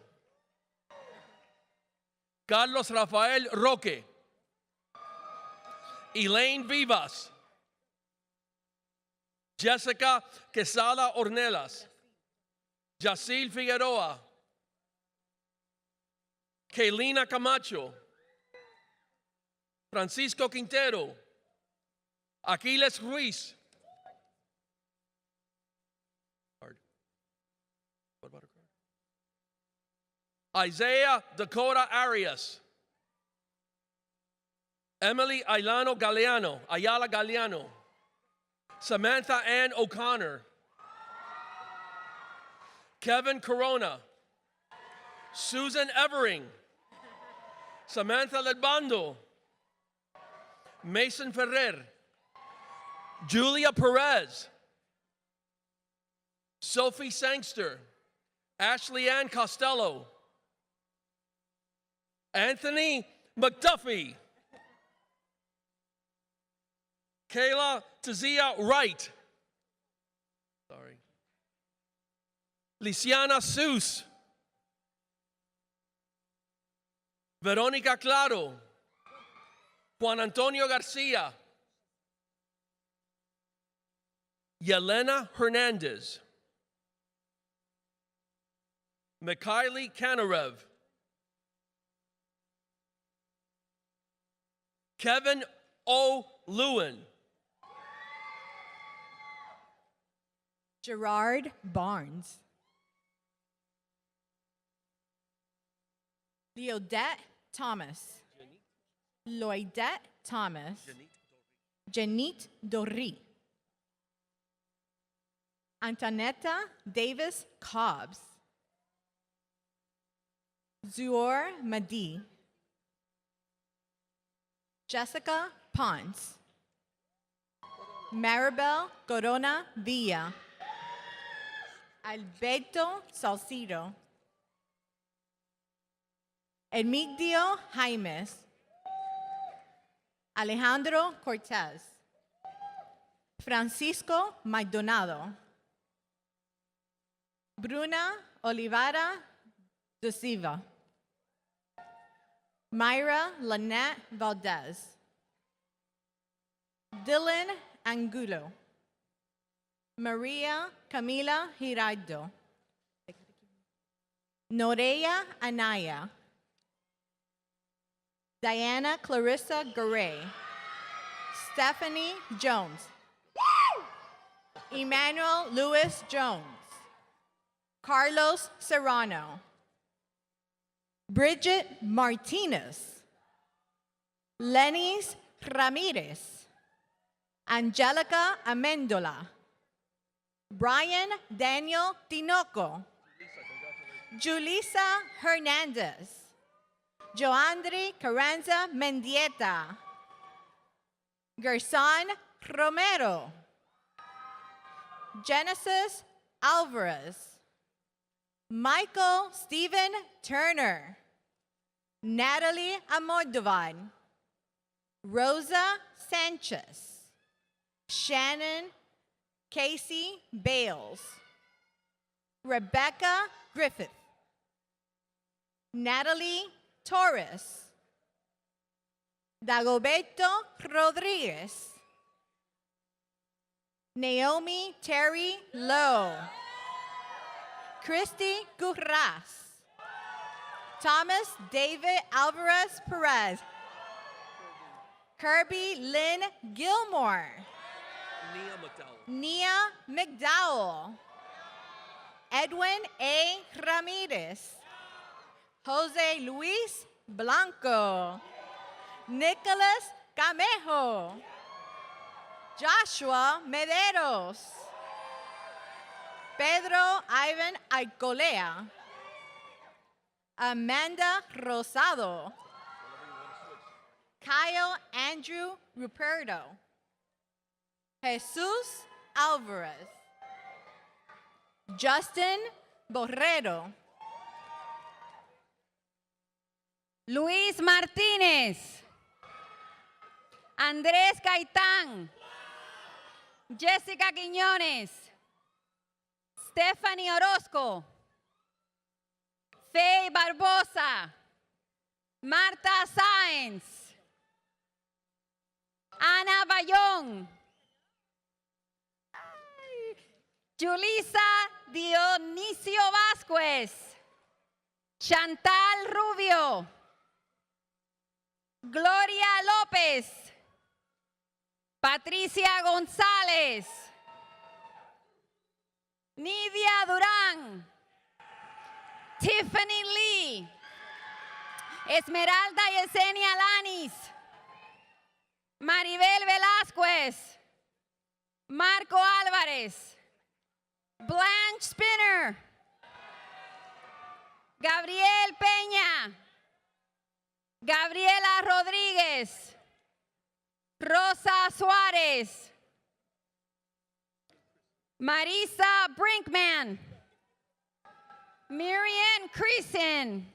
Speaker 11: Carlos Rafael Roque, Elaine Vivas, Jessica Quesada Ornelas, Yacil Figueroa, Kaylina Camacho, Francisco Quintero, Aquiles Ruiz. What about a card? Isaiah Dakota Arias, Emily Ayala Galeano, Samantha Ann O'Connor, Kevin Corona, Susan Evering, Samantha Ledbando, Mason Ferrer, Julia Perez, Sophie Sangster, Ashley Ann Costello, Anthony McDuffie, Kayla Tazia Wright, Lisiana Seuss, Verónica Claro, Juan Antonio Garcia, Yelena Hernandez, Mikhaili Kanarev, Kevin O. Lewin,
Speaker 10: Gerard Barnes, Leodette Thomas, Lloydette Thomas, Janit Dorri, Antonetta Davis Cobbs, Zuor Madi, Jessica Ponce, Maribel Corona Villa, Alberto Salcido, Emigdio Jaimes, Alejandro Cortez, Francisco Maldonado, Bruna Olivara de Silva, Myra Lynette Valdez, Dylan Angulo, Maria Camila Giraldo, Norea Anaya, Diana Clarissa Garay, Stephanie Jones, Emmanuel Lewis Jones, Carlos Serrano, Bridget Martinez, Lenis Ramirez, Angelica Amendola, Brian Daniel Tinoco, Julissa Hernandez, Joandri Carranza Mendieta, Gerson Romero, Genesis Alvarez, Michael Stephen Turner, Natalie Amordovan, Rosa Sanchez, Shannon Casey Bales, Rebecca Griffith, Natalie Torres, Dagoberto Rodriguez, Naomi Terry Lowe, Christy Gurras, Thomas David Alvarez Perez. Kirby Lynn Gilmore. Nia McDowell. Edwin A. Ramirez. Jose Luis Blanco. Nicholas Camejo. Joshua Mederos. Pedro Ivan Alcolea. Amanda Rosado. Kyle Andrew Ruperto. Jesus Alvarez. Justin Borrero.
Speaker 12: Luis Martínez. Andrés Gaitán. Jessica Quiñones. Stephanie Orozco. Faye Barbosa. Marta Sáenz. Ana Bayón. Julisa Dionisio Vázquez. Chantal Rubio. Gloria López. Patricia González. Nidia Durán. Tiffany Lee. Esmeralda Yesenia Lanis. Maribel Velázquez. Marco Álvarez. Blanche Spinner. Gabriel Peña. Gabriela Rodríguez. Rosa Suárez. Marisa Brinkman. Miriam Creason.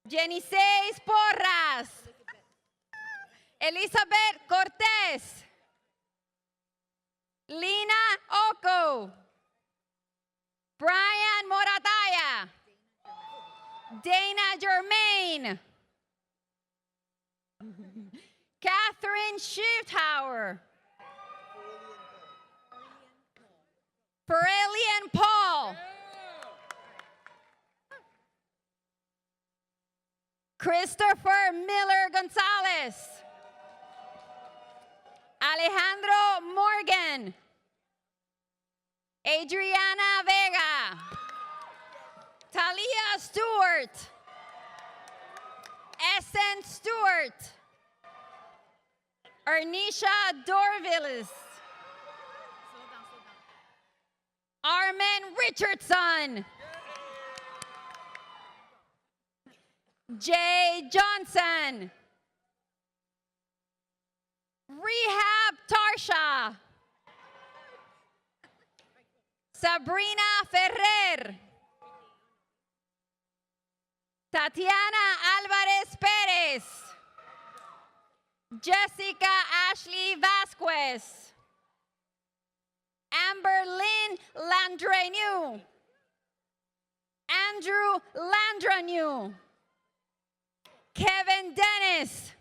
Speaker 12: Jenice Porras. Elizabeth Cortés. Lina Oko. Brian Morataya. Dana Germain. Catherine Schiffhauer. Ferelian Paul. Christopher Miller Gonzalez. Alejandro Morgan. Adriana Vega. Talia Stewart. Essen Stewart. Ernisha Dorvillis. Armin Richardson. Jay Johnson. Rehab Tarsha. Sabrina Ferrer. Tatiana Alvarez Perez. Jessica Ashley Vasquez. Amber Lynn Landrenew. Andrew Landrenew. Kevin Dennis.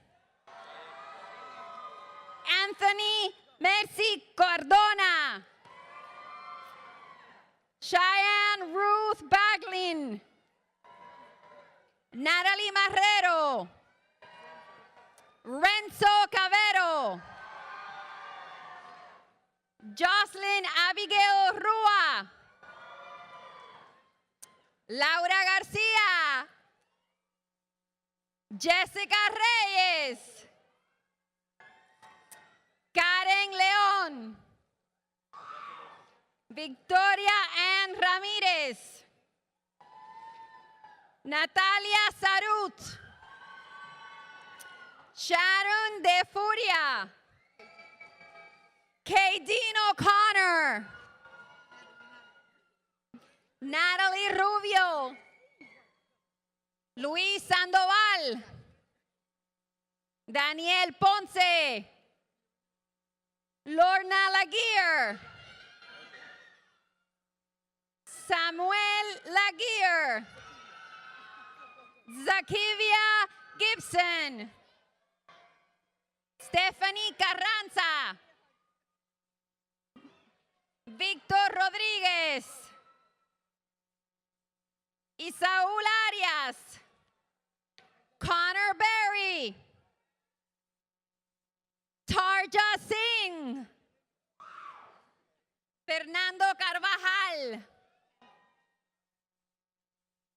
Speaker 12: Anthony Mercy Cardona. Cheyenne Ruth Baglin. Natalie Marrero. Renzo Cavero. Jocelyn Abigail Rua. Laura Garcia. Jessica Reyes. Karen León. Victoria Ann Ramírez. Natalia Sarut. Sharon De Furia. Kaydeen O'Connor. Natalie Rubio. Luis Sandoval. Daniel Ponce. Lorna Laguerre. Samuel Laguerre. Zakivia Gibson. Stephanie Carranza. Víctor Rodríguez. Isaúl Arias, Connor Berry, Tarja Singh, Fernando Carvajal,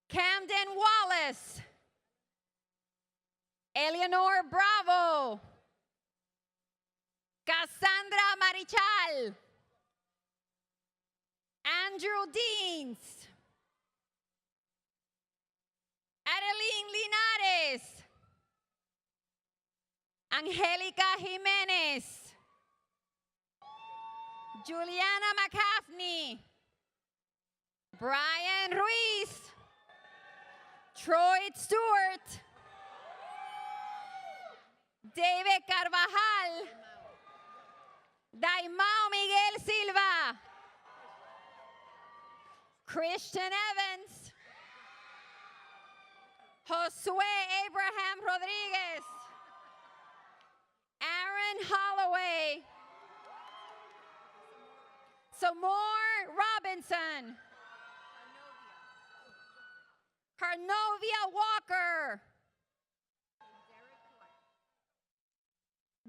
Speaker 12: Camden Wallace, Eleanor Bravo, Cassandra Marichal, Andrew Deans, Adeline Linares, Angelica Jimenez, Juliana McCaffney, Brian Ruiz, Troy Stewart, David Carvajal, Daimao Miguel Silva, Christian Evans, Josue Abraham Rodriguez, Aaron Holloway, Samore Robinson, Carnovia Walker,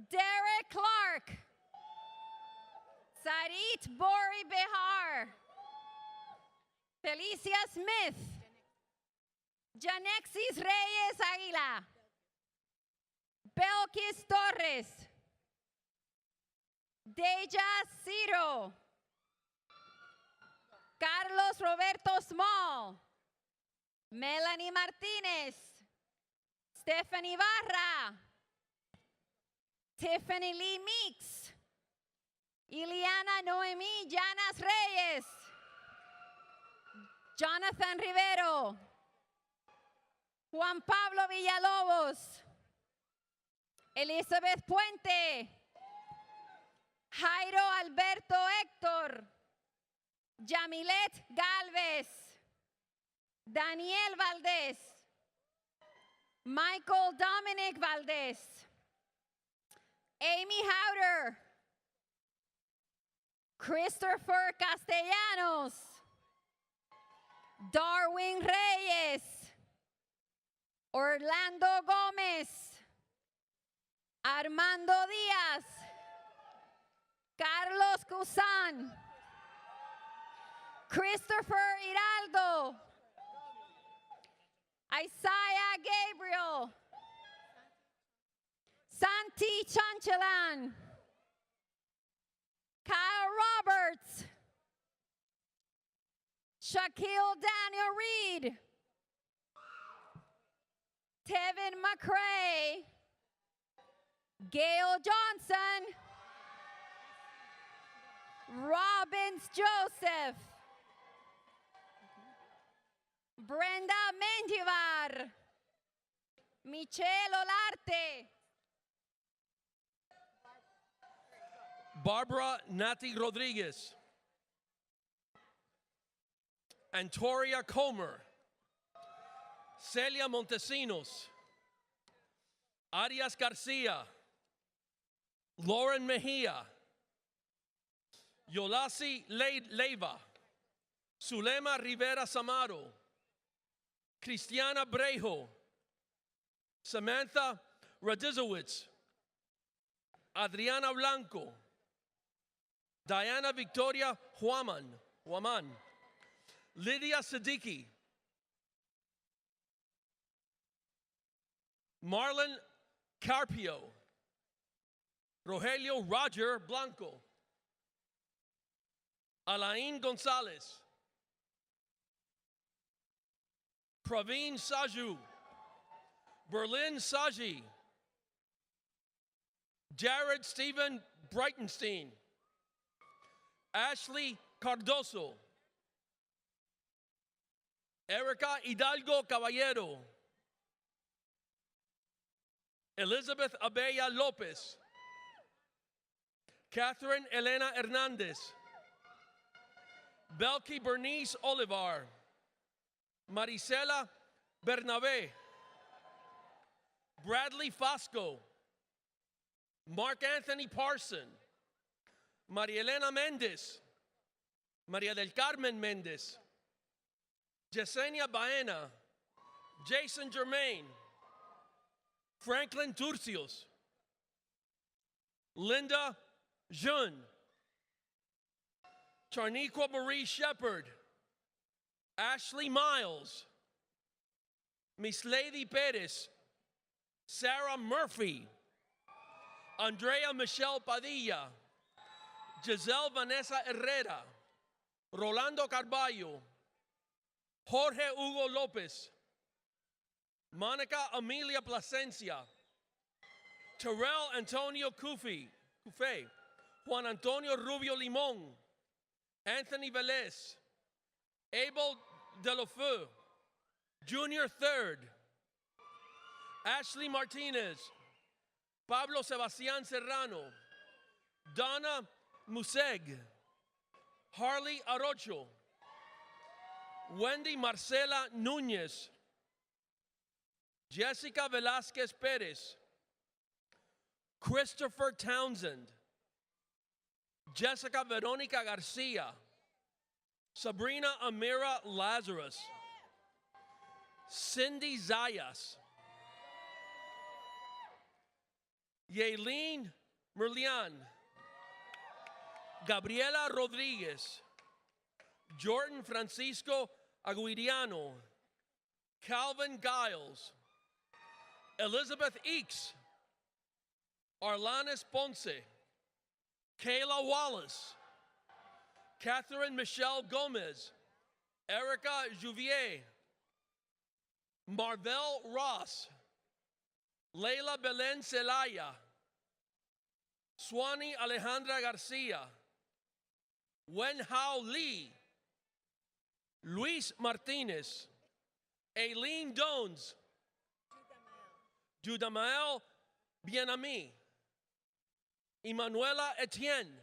Speaker 12: Derek Clark, Sarit Bori Behar, Felicia Smith, Janexis Reyes Aguila, Belkis Torres, Deja Ciro, Carlos Roberto Small, Melanie Martinez, Stephanie Barra, Tiffany Lee Meeks, Ileana Noemí Llanas Reyes, Jonathan Rivero, Juan Pablo Villalobos, Elizabeth Puente, Jairo Alberto Héctor, Yamilet Galvez, Daniel Valdés, Michael Dominic Valdés, Amy Howder, Christopher Castellanos, Darwin Reyes, Orlando Gómez, Armando Díaz, Carlos Cusán, Christopher Hiraldo, Isaiah Gabriel, Santi Chanchalan, Kyle Roberts, Shaquille Daniel Reed, Tevin McCrae, Gail Johnson, Robbins Joseph, Brenda Menjivar, Michelle Olarte,
Speaker 11: Barbara Nati Rodriguez, Antoria Comer, Celia Montesinos, Arias Garcia, Lauren Mejia, Yolasi Leiva, Zulema Rivera Samaro, Cristiana Brejo, Samantha Radizowitz, Adriana Blanco, Diana Victoria Huaman, Lydia Siddiqui, Marlon Carpio, Rogelio Roger Blanco, Alain Gonzalez, Praveen Saju, Berlin Saji, Jared Stephen Breitenstein, Ashley Cardoso, Erica Hidalgo Caballero, Elizabeth Abella Lopez, Catherine Elena Hernandez, Belky Bernice Olivar, Maricela Bernabe, Bradley Fosco, Mark Anthony Parson, María Elena Méndez, María del Carmen Méndez, Yesenia Baena, Jason Germain, Franklin Turcios, Linda Jun, Charniqua Marie Shepard, Ashley Miles, Miss Lady Perez, Sarah Murphy, Andrea Michelle Padilla, Giselle Vanessa Herrera, Rolando Carballo, Jorge Hugo Lopez, Monica Amelia Plasencia, Terrell Antonio Cufe, Juan Antonio Rubio Limon, Anthony Velez, Abel Delofeu, Junior Third, Ashley Martinez, Pablo Sebastián Serrano, Donna Museg, Harley Arocho, Wendy Marcela Núñez, Jessica Velázquez Pérez, Christopher Townsend, Jessica Veronica Garcia, Sabrina Amira Lazarus, Cindy Zayas, Yaelin Merlian, Gabriela Rodriguez, Jordan Francisco Aguiriano, Calvin Giles, Elizabeth Eakes, Arlanis Ponce, Kayla Wallace, Catherine Michelle Gomez, Erica Juvier, Marvel Ross, Leila Belen Celaya, Swanee Alejandra Garcia, Wenhao Lee, Luis Martinez, Aileen Dones, Judamael Bienami, Emanuela Etienne,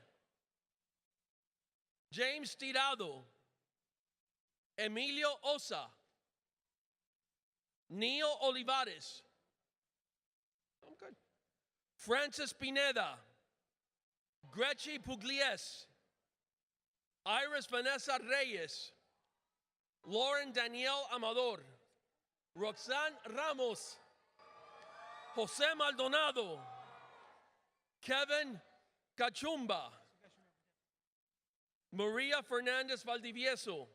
Speaker 11: James Tirado, Emilio Osa, Neil Olivares, I'm good. Francis Pineda, Gretchen Pugliese, Iris Vanessa Reyes, Lauren Danielle Amador, Roxanne Ramos, Jose Maldonado, Kevin Cachumba, Maria Fernandez Valdivieso,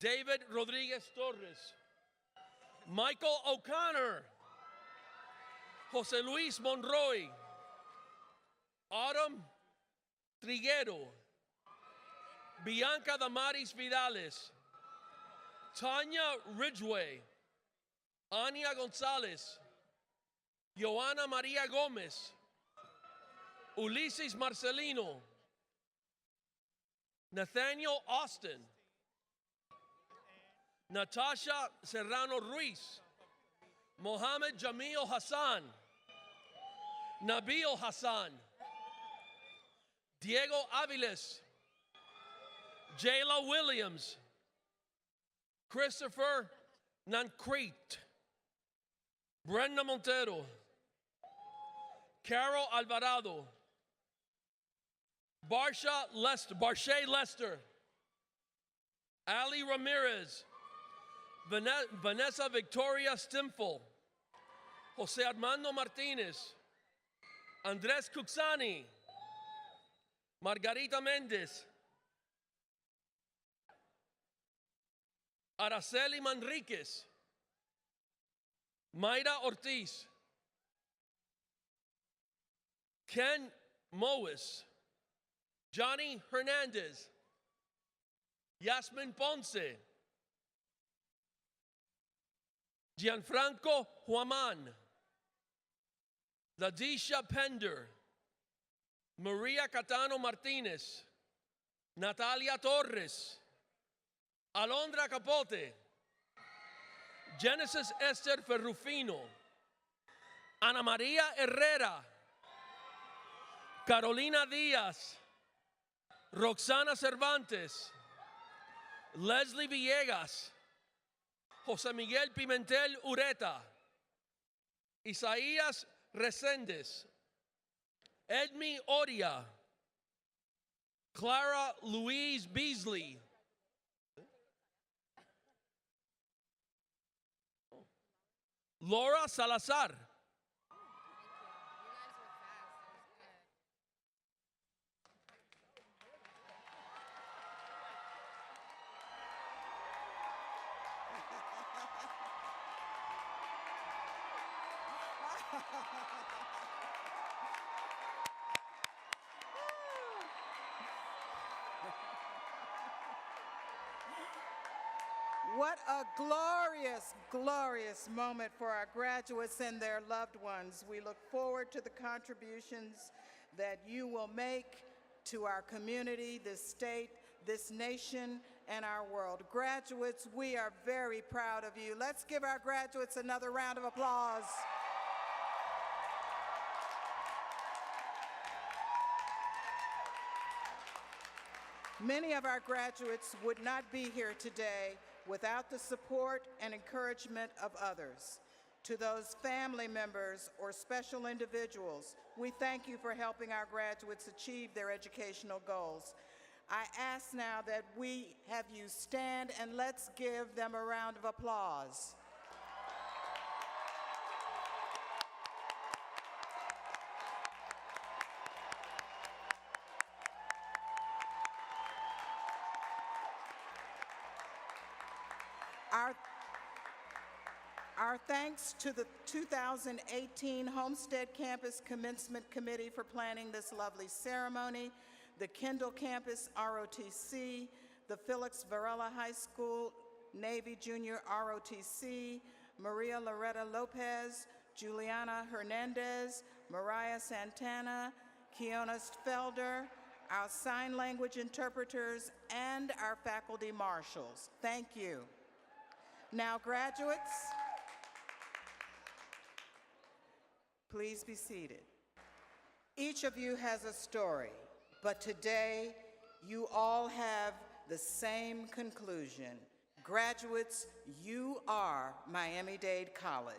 Speaker 11: David Rodriguez Torres, Michael O'Connor, Jose Luis Monroy, Autumn Triguero, Bianca Damaris Vidales, Tanya Ridgway, Ania Gonzalez, Joana Maria Gomez, Ulises Marcelino, Nathaniel Austin, Natasha Serrano Ruiz, Mohammed Jamil Hassan, Nabil Hassan, Diego Aviles, Jayla Williams, Christopher Nancrete, Brenda Montero, Carol Alvarado, Barshay Lester, Ali Ramirez, Vanessa Victoria Stimfel, Jose Armando Martinez, Andres Cuxani, Margarita Mendez, Araceli Manriquez, Mayra Ortiz, Ken Mois, Johnny Hernandez, Yasmin Ponce, Gianfranco Huaman, Ladisha Pender, Maria Catano Martinez, Natalia Torres, Alondra Capote, Genesis Esther Ferrufino, Ana Maria Herrera, Carolina Díaz, Roxana Cervantes, Leslie Villegas, José Miguel Pimentel Ureta, Isaías Reséndez, Edmi Oria, Clara Louise Beasley, Laura Salazar.
Speaker 2: What a glorious, glorious moment for our graduates and their loved ones. We look forward to the contributions that you will make to our community, this state, this nation, and our world. Graduates, we are very proud of you. Let's give our graduates another round of applause. Many of our graduates would not be here today without the support and encouragement of others. To those family members or special individuals, we thank you for helping our graduates achieve their educational goals. I ask now that we have you stand and let's give them a round of applause. Our thanks to the 2018 Homestead Campus Commencement Committee for planning this lovely ceremony, the Kendall Campus ROTC, the Felix Varela High School Navy Junior ROTC, Maria Loretta Lopez, Juliana Hernandez, Mariah Santana, Kiona Felder, our sign language interpreters, and our faculty marshals. Thank you. Now, graduates, please be seated. Each of you has a story, but today you all have the same conclusion. Graduates, you are Miami-Dade College.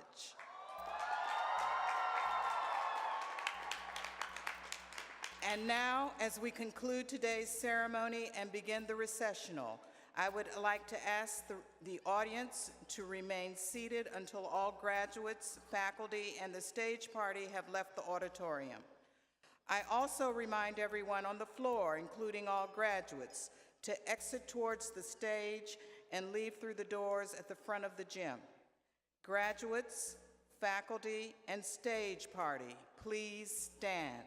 Speaker 2: And now, as we conclude today's ceremony and begin the recessional, I would like to ask the audience to remain seated until all graduates, faculty, and the stage party have left the auditorium. I also remind everyone on the floor, including all graduates, to exit towards the stage and leave through the doors at the front of the gym. Graduates, faculty, and stage party, please stand.